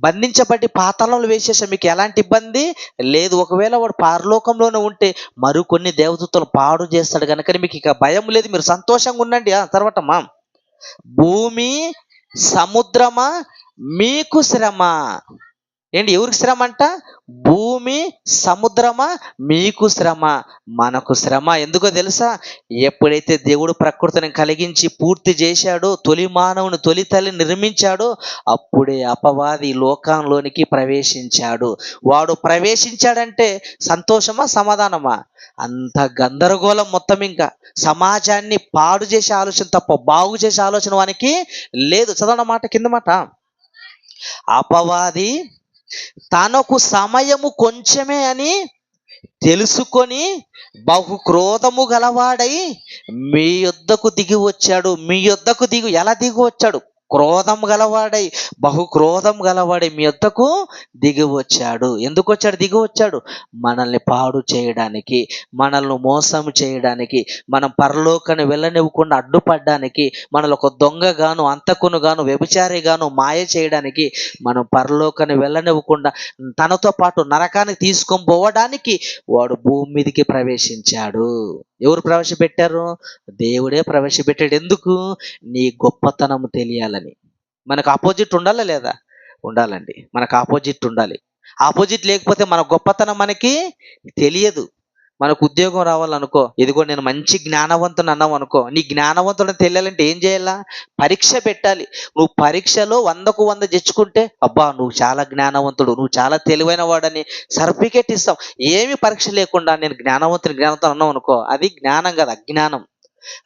బంధించబట్టి పాతాళంలో వేసేసాడు. మీకు ఎలాంటి ఇబ్బంది లేదు. ఒకవేళ వాడు పరలోకంలోనే ఉంటే మరికొన్ని దేవదూతలు పాడు చేస్తాడు కనుక మీకు ఇక భయం లేదు. మీరు సంతోషంగా ఉండండి. తర్వాత భూమి సముద్రమా మీకు శ్రమ. ఏంటి, ఎవరికి శ్రమ అంట? భూమి సముద్రమా మీకు శ్రమ, మనకు శ్రమ. ఎందుకో తెలుసా? ఎప్పుడైతే దేవుడు ప్రకృతిని కలిగించి పూర్తి చేశాడో, తొలి మానవుని, తొలి తల్లి నిర్మించాడో అప్పుడే అపవాది లోకంలోనికి ప్రవేశించాడు. వాడు ప్రవేశించాడంటే సంతోషమా సమాధానమా? అంత గందరగోళం మొత్తం. ఇంకా సమాజాన్ని పాడు చేసే ఆలోచన తప్ప బాగు చేసే ఆలోచన వానికి లేదు. చదవన మాట, కింద మాట. అపవాది తనకు సమయము కొంచెమే అని తెలుసుకొని బహు క్రోధము గలవాడై మీ యొద్దకు దిగి వచ్చాడు. ఎలా దిగి వచ్చాడు? క్రోధం గలవాడై, బహుక్రోధం గలవాడై మీ యొద్దకు దిగి వచ్చాడు. ఎందుకు వచ్చాడు? దిగి వచ్చాడు మనల్ని పాడు చేయడానికి, మనల్ని మోసం చేయడానికి, మనం పరలోకాన్ని వెళ్ళనివ్వకుండా అడ్డుపడడానికి, మనల్ని ఒక దొంగగాను, అంతకునుగాను, వ్యభిచారిగాను మాయ చేయడానికి, మనం పరలోకాన్ని వెళ్ళనివ్వకుండా తనతో పాటు నరకానికి తీసుకొని పోవడానికి వాడు భూమి మీదకి ప్రవేశించాడు. ఎవరు ప్రవేశపెట్టారు? దేవుడే ప్రవేశపెట్టాడు. ఎందుకు? నీ గొప్పతనం తెలియాలని. మనకు ఆపోజిట్ ఉండాలా లేదా? ఉండాలండి. మనకు ఆపోజిట్ ఉండాలి. ఆపోజిట్ లేకపోతే మన గొప్పతనం మనకి తెలియదు. మనకు ఉద్యోగం రావాలనుకో, ఇదిగో నేను మంచి జ్ఞానవంతుని అన్నావు అనుకో, నీ జ్ఞానవంతుడిని తెలియాలంటే ఏం చేయాలా? పరీక్ష పెట్టాలి. నువ్వు పరీక్షలో 100కు 100 తెచ్చుకుంటే, అబ్బా నువ్వు చాలా జ్ఞానవంతుడు, నువ్వు చాలా తెలివైన వాడని సర్టిఫికేట్ ఇస్తాం. ఏమి పరీక్ష లేకుండా నేను జ్ఞానవంతుని అన్నావు అనుకో, అది జ్ఞానం కాదు, అజ్ఞానం.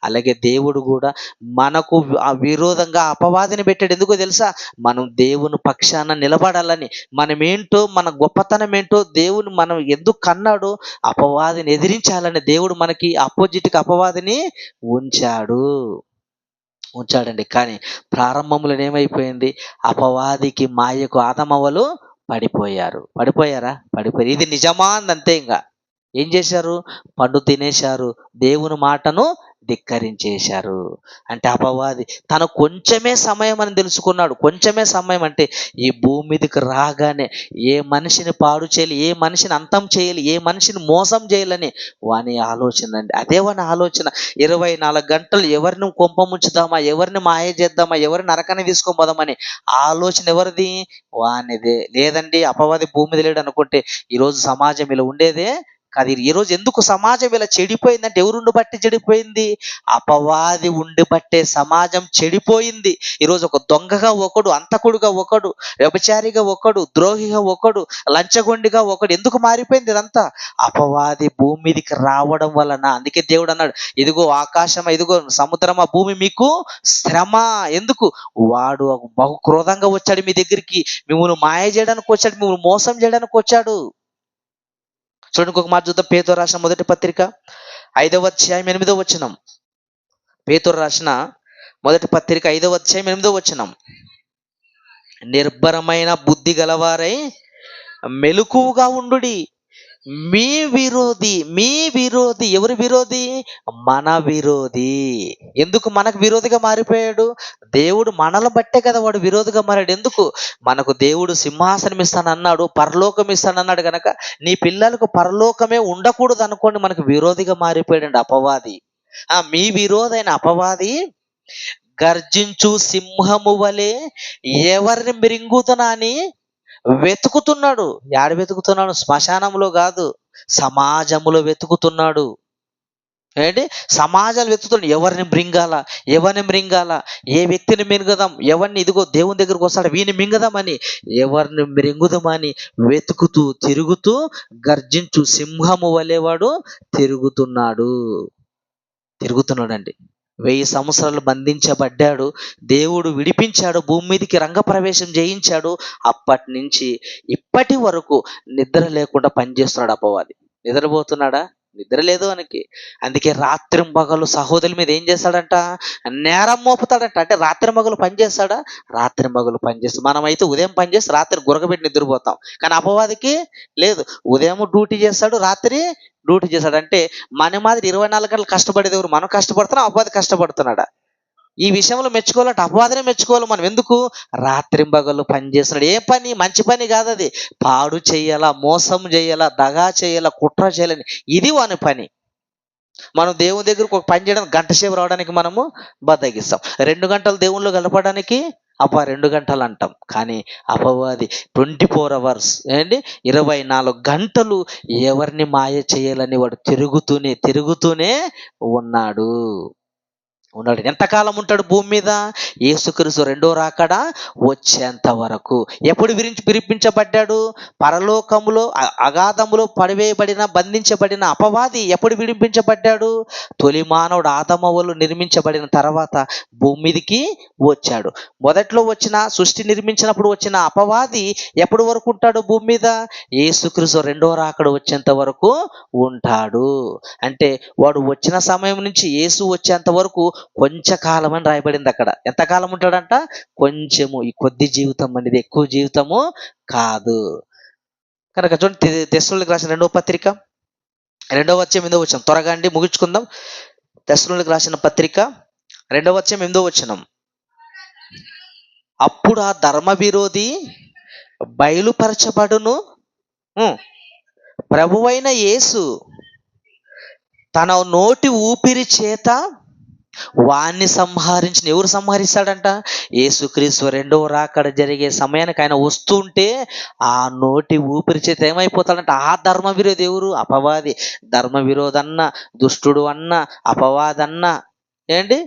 అలాగే దేవుడు కూడా మనకు విరోధంగా అపవాదిని పెట్టాడు. ఎందుకో తెలుసా? మనం దేవుని పక్షాన నిలబడాలని. మనమేంటో, మన గొప్పతనం ఏంటో, దేవుని మనం ఎందుకు కన్నాడో అపవాదిని ఎదిరించాలని దేవుడు మనకి అపోజిట్కి అపవాదిని ఉంచాడు. ఉంచాడండి. కానీ ప్రారంభంలో ఏమైపోయింది? అపవాదికి మాయకు ఆదమవ్వలు పడిపోయారా? పడిపోయారు. ఇది నిజమా అంతే. ఇంకా ఏం చేశారు? పండు తినేశారు, దేవుని మాటను ధిక్కరించేశారు. అంటే అపవాది తను కొంచెమే సమయం అని తెలుసుకున్నాడు. కొంచెమే సమయం అంటే ఈ భూమి మీదకి రాగానే ఏ మనిషిని పాడు చేయాలి, ఏ మనిషిని అంతం చేయాలి, ఏ మనిషిని మోసం చేయాలని వాని ఆలోచన అండి. అదే వాని ఆలోచన. 24 గంటలు ఎవరిని కొంపముంచుదామా, ఎవరిని మాయ చేద్దామా, ఎవరిని నరకానికి తీసుకొని పోదామని ఆలోచన ఎవరిది? వానిదే. లేదండి అపవాది భూమి మీద లేడు అనుకుంటే ఈరోజు సమాజం ఇలా ఉండేదే కాదు. ఈరోజు ఎందుకు సమాజం ఇలా చెడిపోయిందంటే ఎవరుండి బట్టి చెడిపోయింది? అపవాది ఉండి బట్టే సమాజం చెడిపోయింది. ఈరోజు ఒక దొంగగా ఒకడు, అంతకుడుగా ఒకడు, వ్యభిచారిగా ఒకడు, ద్రోహిగా ఒకడు, లంచగొండిగా ఒకడు. ఎందుకు మారిపోయింది ఇదంతా? అపవాది భూమి మీదకి రావడం వలన. అందుకే దేవుడు అన్నాడు, ఇదిగో ఆకాశం, ఇదిగో సముద్రమా, భూమి మీకు శ్రమ. ఎందుకు? వాడు బహు క్రోధంగా వచ్చాడు మీ దగ్గరికి, మిమ్మల్ని మాయ చేయడానికి వచ్చాడు, మిమ్మల్ని మోసం చేయడానికి వచ్చాడు. చూడండి, ఇంకొక మాట చూద్దాం. పేతురు రాసిన మొదటి పత్రిక 5వ అధ్యాయం 8వ వచనం. పేతురు రాసిన మొదటి పత్రిక 5వ అధ్యాయం 8వ వచనం. నిర్భరమైన బుద్ధి గలవారై మెలకువగా ఉండుడి. మీ విరోధి ఎవరి విరోధి? మన విరోధి. ఎందుకు మనకు విరోధిగా మారిపోయాడు? దేవుడు మనల్ని బట్టే కదా వాడు విరోధిగా మారాడు. ఎందుకు? మనకు దేవుడు సింహాసనం ఇస్తానన్నాడు, పరలోకం ఇస్తానన్నాడు కనుక నీ పిల్లలకు పరలోకమే ఉండకూడదు అనుకోండి, మనకు విరోధిగా మారిపోయాడండి అపవాది. మీ విరోధైన అపవాది గర్జించు సింహము వలె ఎవరిని మృంగుతున్నా అని వెతుకుతున్నాడు. యాడ వెతుకుతున్నాడు? శ్మశానంలో కాదు, సమాజంలో వెతుకుతున్నాడు. ఏంటి? సమాజాలు వెతుకుతున్నాడు. ఎవరిని మృంగాల, ఏ వ్యక్తిని మింగదాం, ఎవరిని, ఇదిగో దేవుని దగ్గరకు వస్తాడు వీని మింగదామని, ఎవరిని మృంగుదామని వెతుకుతూ తిరుగుతూ గర్జించు సింహము వలెవాడు తిరుగుతున్నాడండి. 1000 సంవత్సరాలు బంధించబడ్డాడు, దేవుడు విడిపించాడు, భూమి మీదకి రంగప్రవేశం చేయించాడు. అప్పటి నుంచి ఇప్పటి వరకు నిద్ర లేకుండా పనిచేస్తున్నాడు అపవాది. నిద్రపోతున్నాడా? నిద్ర లేదు మనకి. అందుకే రాత్రింబగలు సహోదరుల మీద ఏం చేస్తాడంట? నేరం మోపుతాడంట. అంటే రాత్రింబగలు పనిచేస్తాడా? రాత్రింబగలు పనిచేస్తాడు. మనమైతే ఉదయం పనిచేసి రాత్రి గురకబెట్టి నిద్రపోతాం. కానీ అపవాదికి లేదు, ఉదయం డ్యూటీ చేస్తాడు, రాత్రి డ్యూటీ చేస్తాడు. అంటే మన మాదిరి 24 గంటలు కష్టపడేది ఎవరు? మనం కష్టపడుతున్నాం, అపవాది కష్టపడుతున్నాడా? ఈ విషయంలో మెచ్చుకోవాలంటే అపవాదనే మెచ్చుకోవాలి మనం. ఎందుకు? రాత్రింబగళ్ళు పని చేస్తున్నాడు. ఏ పని? మంచి పని కాదు అది. పాడు చేయాలా, మోసం చేయాలా, దగా చేయాలా, కుట్ర చేయాలని ఇది వాని పని. మనం దేవుని దగ్గరకు ఒక పని చేయడానికి గంట సేపు రావడానికి మనము బద్దగిస్తాం. 2 గంటలు దేవుళ్ళు గడపడానికి 2 గంటలు అంటాం. కానీ అపవాది 24 అవర్స్ ఏంటి, 24 గంటలు ఎవరిని మాయ చేయాలని వాడు తిరుగుతూనే ఉన్నాడు. ఎంతకాలం ఉంటాడు భూమి మీద? యేసుక్రీస్తు రెండో రాకడ వచ్చేంత వరకు. ఎప్పుడు విడిపించబడ్డాడు? పరలోకములో అగాధములో బంధించబడిన అపవాది ఎప్పుడు విడిపించబడ్డాడు? తొలి మానవుడు ఆదమవ్వలు నిర్మించబడిన తర్వాత భూమి మీదకి వచ్చాడు. మొదట్లో సృష్టి నిర్మించినప్పుడు వచ్చిన అపవాది ఎప్పటి వరకు ఉంటాడు భూమి మీద? యేసుక్రీస్తు రెండో రాకడ వచ్చేంత వరకు ఉంటాడు. అంటే వాడు వచ్చిన సమయం నుంచి యేసు వచ్చేంత వరకు కొంచెంకాలం అని రాయబడింది అక్కడ. ఎంతకాలం ఉంటాడంట? కొంచెము. ఈ కొద్ది జీవితం అనేది ఎక్కువ జీవితము కాదు. కనుక చూడండి, తెస్సలోనికీయులకు రాసిన 2వ పత్రిక 2వ అధ్యాయం 8వ వచనం. త్వరగా అండి ముగించుకుందాం. తెస్సలోనికీయులకు రాసిన పత్రిక 2వ అధ్యాయం 8వ వచనం. అప్పుడు ఆ ధర్మ విరోధి బయలుపరచబడును, ప్రభువైన యేసు తన నోటి ఊపిరి చేత వాణ్ణి సంహరించిన. ఎవరు సంహరిస్తాడంట? యేసుక్రీస్తు రెండవ రాకడ జరిగే సమయానికి ఆయన వస్తుంటే ఆ నోటి ఊపిరి చేత ఏమైపోతాడంట? ఆ ధర్మ విరోధి ఎవరు? అపవాది. ధర్మ విరోధన్న, దుష్టుడు అన్న, అపవాదన్న, ఏంటి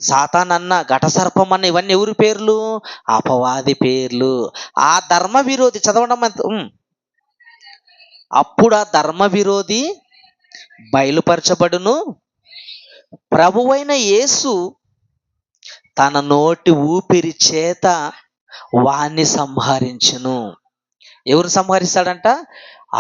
సాతానన్న, ఘటసర్పం అన్న, ఇవన్నీ ఎవరి పేర్లు? అపవాది పేర్లు. ఆ ధర్మ విరోధి చదవడం అప్పుడు ఆ ధర్మ విరోధి బయలుపరచబడును, ప్రభువైన యేసు తన నోటి ఊపిరి చేత వాణ్ణి సంహరించును. ఎవరు సంహరిస్తాడంట?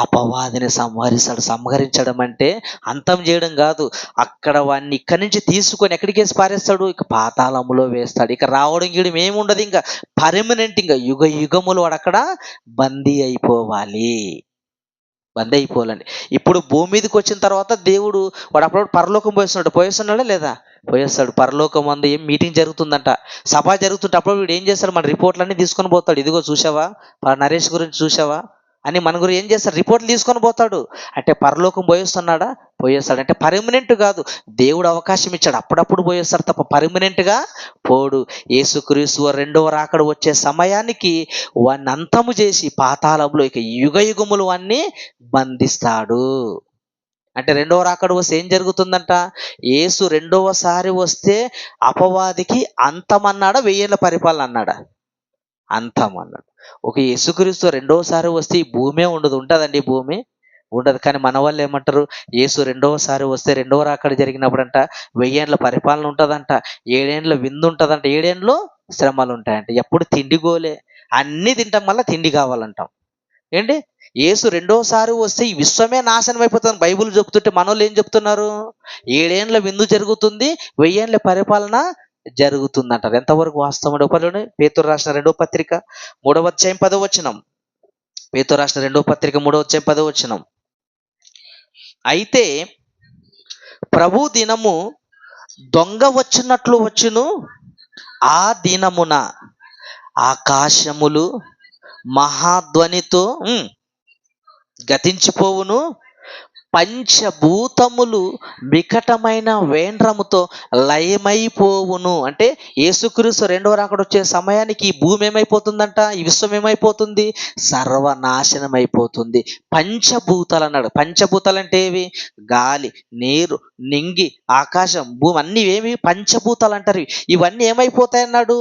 అపవాదిని సంహరిస్తాడు. సంహరించడం అంటే అంతం చేయడం కాదు. అక్కడ వాడిని ఇక్కడి నుంచి తీసుకొని ఎక్కడికి వేసి పారేస్తాడు? ఇక పాతాళములో వేస్తాడు. ఇక రావడం గీయడం ఏముండదు, ఇంకా పర్మనెంట్, ఇంకా యుగ యుగములు వాడు అక్కడ బందీ అయిపోవాలి. బంద్ అయిపోవాలండి. ఇప్పుడు భూమి మీదకి వచ్చిన తర్వాత దేవుడు వాడు అప్పుడు పరలోకం పోయేస్తున్నాడా లేదా? పోయేస్తాడు. పరలోకం అందు ఏం మీటింగ్ జరుగుతుందంట, సభ జరుగుతుంటే అప్పుడు వీడు ఏం చేస్తాడు? మన రిపోర్ట్లన్నీ తీసుకొని పోతాడు. ఇదిగో చూసావా, నరేష్ గురించి చూసావా అని మన గురించి ఏం చేస్తాడు? రిపోర్ట్లు తీసుకొని పోతాడు. అంటే పరలోకం పోయేస్తున్నాడా? పోయేస్తాడు. అంటే పర్మనెంట్ కాదు, దేవుడు అవకాశం ఇచ్చాడు, అప్పుడప్పుడు పోయేస్తాడు తప్ప పర్మనెంట్గా పోడు. యేసుక్రీస్తు రెండవ రాకడ వచ్చే సమయానికి వాడిని అంతము చేసి పాతాళంలో ఇక యుగ యుగములు వాడిని బంధిస్తాడు. అంటే రెండవ రాకడ వస్తే ఏం జరుగుతుందంట? యేసు రెండవసారి వస్తే అపవాదికి అంతమన్నాడా, 1000 ఏళ్ల పరిపాలన అన్నాడా? అంతం అన్నాడు. ఒక యేసుక్రీస్తు రెండవసారి వస్తే ఈ భూమే ఉండదు. ఉంటుందండి భూమి? ఉండదు. కానీ మన వాళ్ళు ఏమంటారు? యేసు రెండవసారి వస్తే రెండవ రాకడ జరిగినప్పుడంట 1000 ఏళ్ల పరిపాలన ఉంటుందంట, 7 ఏళ్ల విందు ఉంటుందంట, 7 ఏళ్ళు శ్రమలు ఉంటాయంట. ఎప్పుడు తిండిగోలే, అన్నీ తింటాం, మళ్ళీ తిండి కావాలంటాం. ఏంటి? యేసు రెండోసారి వస్తే ఈ విశ్వమే నాశనం అయిపోతుంది బైబిల్ చెప్తుంటే మనోళ్ళు ఏం చెప్తున్నారు? 7 ఏళ్ల విందు జరుగుతుంది, 1000 ఏళ్ల పరిపాలన జరుగుతుందంటారు. ఎంతవరకు వాస్తవం? ఒకటి పేతురు రాసిన 2వ పత్రిక 3వ అధ్యాయం 10వ వచనం. పేతురు రాసిన 2వ పత్రిక 3వ అధ్యాయం 10వ వచనం. అయితే ప్రభు దినము దొంగ వచ్చినట్లు వచ్చును, ఆ దినమున ఆకాశములు మహాధ్వనితో గతించిపోవును, పంచభూతములు వికటమైన వేండ్రముతో లయమైపోవును. అంటే యేసుక్రీస్తు రెండవ రాకడ వచ్చే సమయానికి ఈ భూమి ఏమైపోతుందంట? ఈ విశ్వం ఏమైపోతుంది? సర్వనాశనం అయిపోతుంది. పంచభూతాలు అన్నాడు. పంచభూతాలు అంటే ఏవి? గాలి, నీరు, నింగి, ఆకాశం, భూమి, అన్నీ ఏమి? పంచభూతాలు అంటారు. ఇవన్నీ ఏమైపోతాయి అన్నాడు?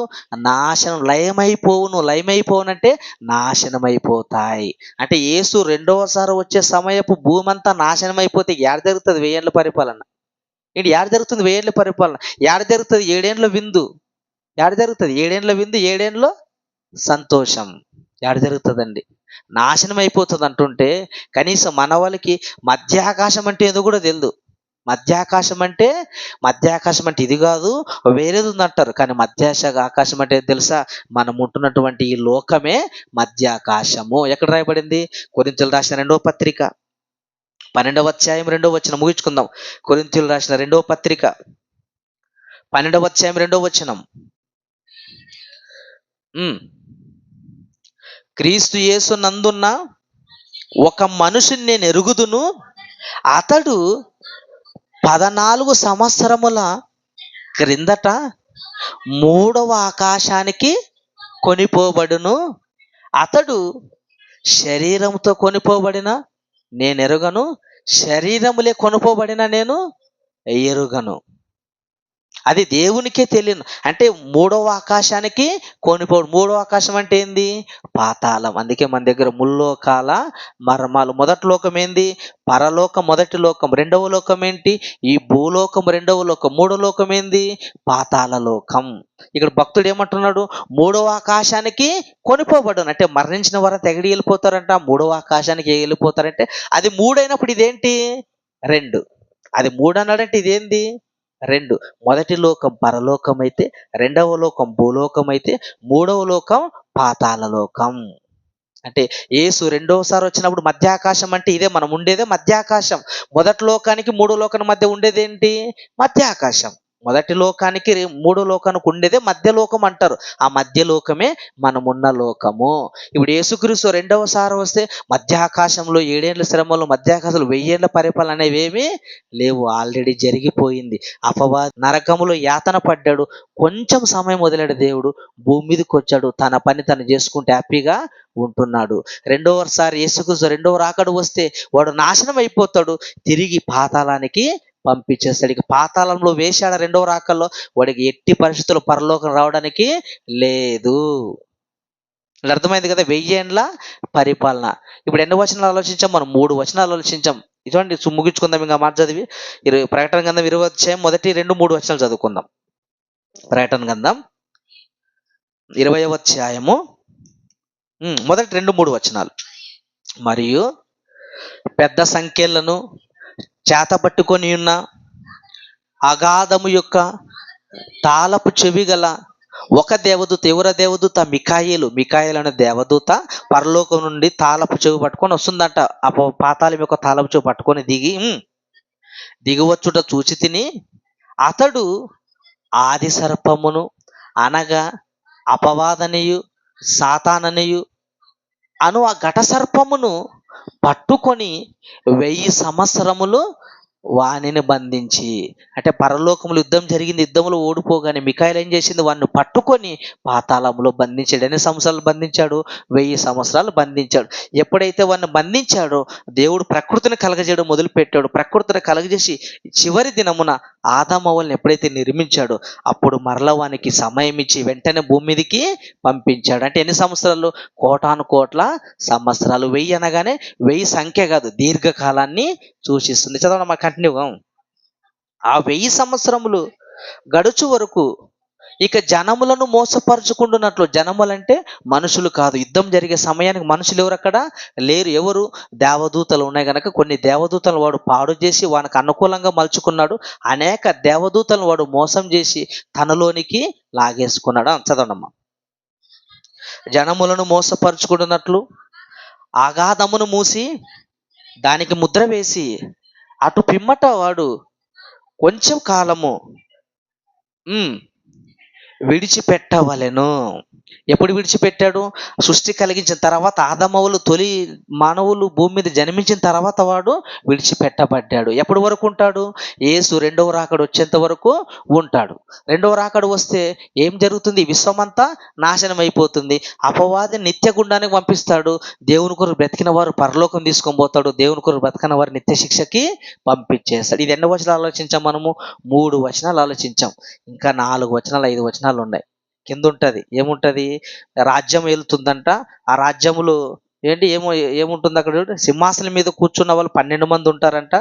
నాశనం, లయమైపోవును. లయమైపోవును అంటే నాశనం అయిపోతాయి. అంటే యేసు రెండవసారి వచ్చే సమయపు భూమి అంతా నాశనం అయిపోతే ఏడ జరుగుతుంది 1000 ఏళ్ల పరిపాలన? ఏంటి ఏడ జరుగుతుంది 1000 ఏళ్ల పరిపాలన? ఏడ జరుగుతుంది 7 ఏళ్ల విందు? ఏడ జరుగుతుంది 7 ఏళ్ల విందు, 7 ఏళ్ల సంతోషం? ఏడ జరుగుతుందండి? నాశనం అయిపోతుంది అంటుంటే కనీసం మన వాళ్ళకి మధ్యాకాశం అంటే ఏదో కూడా తెలియదు. మధ్యాకాశం అంటే ఇది కాదు, వేరేది ఉందంటారు. కానీ ఆకాశం అంటే తెలుసా? మనం ఉంటున్నటువంటి ఈ లోకమే మధ్యాకాశము. ఎక్కడ రాయబడింది? కొరింథీయులకు రాసిన 2వ పత్రిక 12వ అధ్యాయం 2వ వచనం. ముగించుకుందాం. కొరింథీయులకు రాసిన 2వ పత్రిక 12వ అధ్యాయం 2వ వచనం. క్రీస్తు యేసు నందున్న ఒక మనుషుని నేను ఎరుగుదును, అతడు 14 సంవత్సరముల క్రిందట 3వ ఆకాశానికి కొనిపోబడును. అతడు శరీరంతో కొనిపోబడిన నేను ఎరుగను, శరీరములే కొనుపోబడిన నేను ఎరుగను. అది దేవునికే తెలియను. అంటే 3వ ఆకాశానికి కొనిపోడు. 3వ ఆకాశం అంటే ఏంది? పాతాళం. అందుకే మన దగ్గర ముల్లోకాల మర్మాలు. మొదటి లోకం ఏంది? పరలోకం మొదటి లోకం. రెండవ లోకం ఏంటి? ఈ భూలోకం రెండవ లోకం. మూడో లోకం ఏంది? పాతాళ లోకం. ఇక్కడ భక్తుడు ఏమంటున్నాడు? 3వ ఆకాశానికి కొనిపోబడును. అంటే మరణించిన వారు తెగడి వెళ్ళిపోతారంట. 3వ ఆకాశానికి వెళ్ళిపోతారంటే అది 3 అయినప్పుడు ఇదేంటి? 2. అది 3 అన్నాడంటే ఇదేంది? 2. మొదటి లోకం పరలోకం అయితే, రెండవ లోకం భూలోకం అయితే, 3వ లోకం పాతాళ లోకం. అంటే యేసు రెండోసారి వచ్చినప్పుడు మధ్యాకాశం అంటే ఇదే, మనం ఉండేదే మధ్యాకాశం. మొదటి లోకానికి 3వ లోకానికి మధ్య ఉండేది ఏంటి? మధ్యాకాశం. మొదటి లోకానికి మూడో లోకానికి ఉండేదే మధ్యలోకం అంటారు. ఆ మధ్యలోకమే మనమున్న లోకము. ఇప్పుడు యేసుక్రీస్తు రెండవసారి వస్తే మధ్యాకాశంలో 7 ఏళ్ల శ్రమలు, మధ్యాకాశంలో 1000 ఏళ్ల పరిపాలన అనేవి ఏమీ లేవు. ఆల్రెడీ జరిగిపోయింది. అపవాది నరకములో యాతన పడ్డాడు. కొంచెం సమయం వదిలాడు దేవుడు. భూమి మీదకి వచ్చాడు. తన పని తను చేసుకుంటూ హ్యాపీగా ఉంటున్నాడు. రెండవసారి యేసుక్రీస్తు రెండవ రాకడ వస్తే వాడు నాశనం అయిపోతాడు. తిరిగి పాతాళానికి పంపించేస్తాడు. ఇక పాతాళంలో వేశాడు రెండవ రాకల్లో, వాడికి ఎట్టి పరిస్థితుల్లో పరలోకం రావడానికి లేదు. అర్థమైంది కదా? 1000 ఏళ్ల పరిపాలన. ఇప్పుడు ఎన్ని వచనాలు ఆలోచించాం మనం? 3 వచనాలు ఆలోచించాం. ఇటువంటి ముగించుకుందాం ఇంకా మాట చదివి. ప్రకటన గ్రంథం 20వ అధ్యాయం మొదటి 2-3 వచనాలు చదువుకుందాం. ప్రకటన గ్రంథం 20వ అధ్యాయము మొదటి 2-3 వచనాలు. మరియు పెద్ద సంఖ్యలను చేతబట్టుకొని ఉన్న అగాధము యొక్క తాళపు చెవి గల ఒక దేవదూత, ఎవర దేవదూత? మిఖాయేలు అనే దేవదూత పరలోకం నుండి తాళపు చెవి పట్టుకొని వస్తుందంట. పాతాళం యొక్క తాళపు చెవి పట్టుకొని దిగివచ్చుట చూచి తిని, అతడు ఆది సర్పమును అనగా అపవాదనియు సాతాననియు అను ఆ ఘట సర్పమును పట్టుకొని 1000 సంవత్సరములు వానిని బంధించి, అంటే పరలోకములు యుద్ధం జరిగింది. యుద్ధంలో ఓడిపోగానే మిఖాయేలు ఏం చేసింది? వాడిని పట్టుకొని పాతాళంలో బంధించాడు. ఎన్ని సంవత్సరాలు బంధించాడు? 1000 సంవత్సరాలు బంధించాడు. ఎప్పుడైతే వాడిని బంధించాడో దేవుడు ప్రకృతిని కలగజేయడం మొదలుపెట్టాడు. ప్రకృతిని కలగజేసి చివరి దినమున ఆదామవ్వలను ఎప్పుడైతే నిర్మించాడో అప్పుడు మరల వానికి సమయం ఇచ్చి వెంటనే భూమి మీదకి పంపించాడు. అంటే ఎన్ని సంవత్సరాలు? కోటాను కోట్ల సంవత్సరాలు. 1000 అనగానే 1000 సంఖ్య కాదు, దీర్ఘకాలాన్ని సూచిస్తుంది. చదవండి మా కంటిన్యూగా. ఆ 1000 సంవత్సరములు గడుచు వరకు ఇక జనములను మోసపరుచుకుంటున్నట్లు, జనములంటే మనుషులు కాదు, యుద్ధం జరిగే సమయానికి మనుషులు ఎవరు అక్కడ లేరు. ఎవరు? దేవదూతలు ఉన్నాయి కనుక కొన్ని దేవదూతలు వాడు పాడు చేసి వానికి అనుకూలంగా మలుచుకున్నాడు. అనేక దేవదూతలను వాడు మోసం చేసి తనలోనికి లాగేసుకున్నాడు. చదవనమ్మా. జనములను మోసపరుచుకుంటున్నట్లు అగాధమును మూసి దానికి ముద్ర వేసి అటు పిమ్మట వాడు కొంచెం కాలము విడిచిపెట్టవలెను. ఎప్పుడు విడిచిపెట్టాడు? సృష్టి కలిగించిన తర్వాత ఆదామవులు తొలి మానవులు భూమి మీద జన్మించిన తర్వాత వాడు విడిచిపెట్టబడ్డాడు. ఎప్పటి వరకు ఉంటాడు? యేసు రెండవ రాకడ వచ్చేంత వరకు ఉంటాడు. రెండవ రాకడ వస్తే ఏం జరుగుతుంది? విశ్వమంతా నాశనం అయిపోతుంది. అపవాది నిత్య గుండానికి పంపిస్తాడు. దేవుని కొరకు బ్రతికిన వారు పరలోకం తీసుకొని పోతాడు. దేవుని కొరకు బ్రతికిన వారు నిత్య శిక్షకి పంపించేస్తాడు. ఇది ఎన్ని వచనాలు ఆలోచించాం మనము? 3 వచనాలు ఆలోచించాం. ఇంకా 4 వచనాలు 5 వచనాలు ఉన్నాయి. కింద ఉంటుంది. ఏముంటుంది? రాజ్యం వెళ్తుందంట. ఆ రాజ్యములు ఏముంటుంది అక్కడ? సింహాసనం మీద కూర్చున్న వాళ్ళు 12 మంది ఉంటారంట.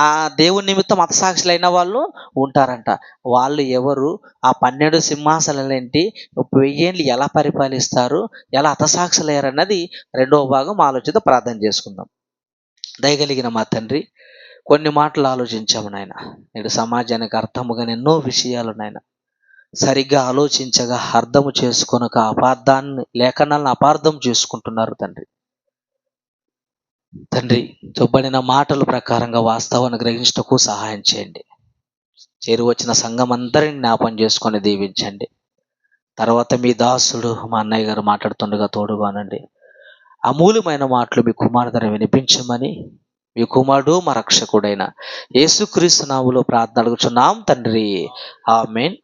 ఆ దేవుని నిమిత్తం హతసాక్షులైన వాళ్ళు ఉంటారంట. వాళ్ళు ఎవరు? ఆ 12 సింహాసనాలు ఏంటి? 1000 ఏళ్ళు ఎలా పరిపాలిస్తారు? ఎలా హతసాక్షులయ్యారన్నది రెండవ భాగం ఆలోచిత ప్రార్థన చేసుకుందాం. దయగలిగిన మా తండ్రి, కొన్ని మాటలు ఆలోచించాము నాయన. నేడు సమాజానికి అర్థముగా ఎన్నో విషయాలు నాయన సరిగ్గా ఆలోచించగా అర్థము చేసుకొనక లేఖనాలను అపార్థం చేసుకుంటున్నారు తండ్రి. చెప్పబడిన మాటల ప్రకారంగా వాస్తవాన్ని గ్రహించటకు సహాయం చేయండి. చేరువచ్చిన సంఘం అందరిని జ్ఞాపం చేసుకొని దీవించండి. తర్వాత మీ దాసుడు మా అన్నయ్య గారు మాట్లాడుతుండగా తోడుగానండి. అమూల్యమైన మాటలు మీ కుమారుడు ద్వారా వినిపించమని మీ కుమారుడు మా రక్షకుడైన యేసుక్రీస్తు నామములో ప్రార్థన అడుగుచున్నాం తండ్రి. ఆమేన్.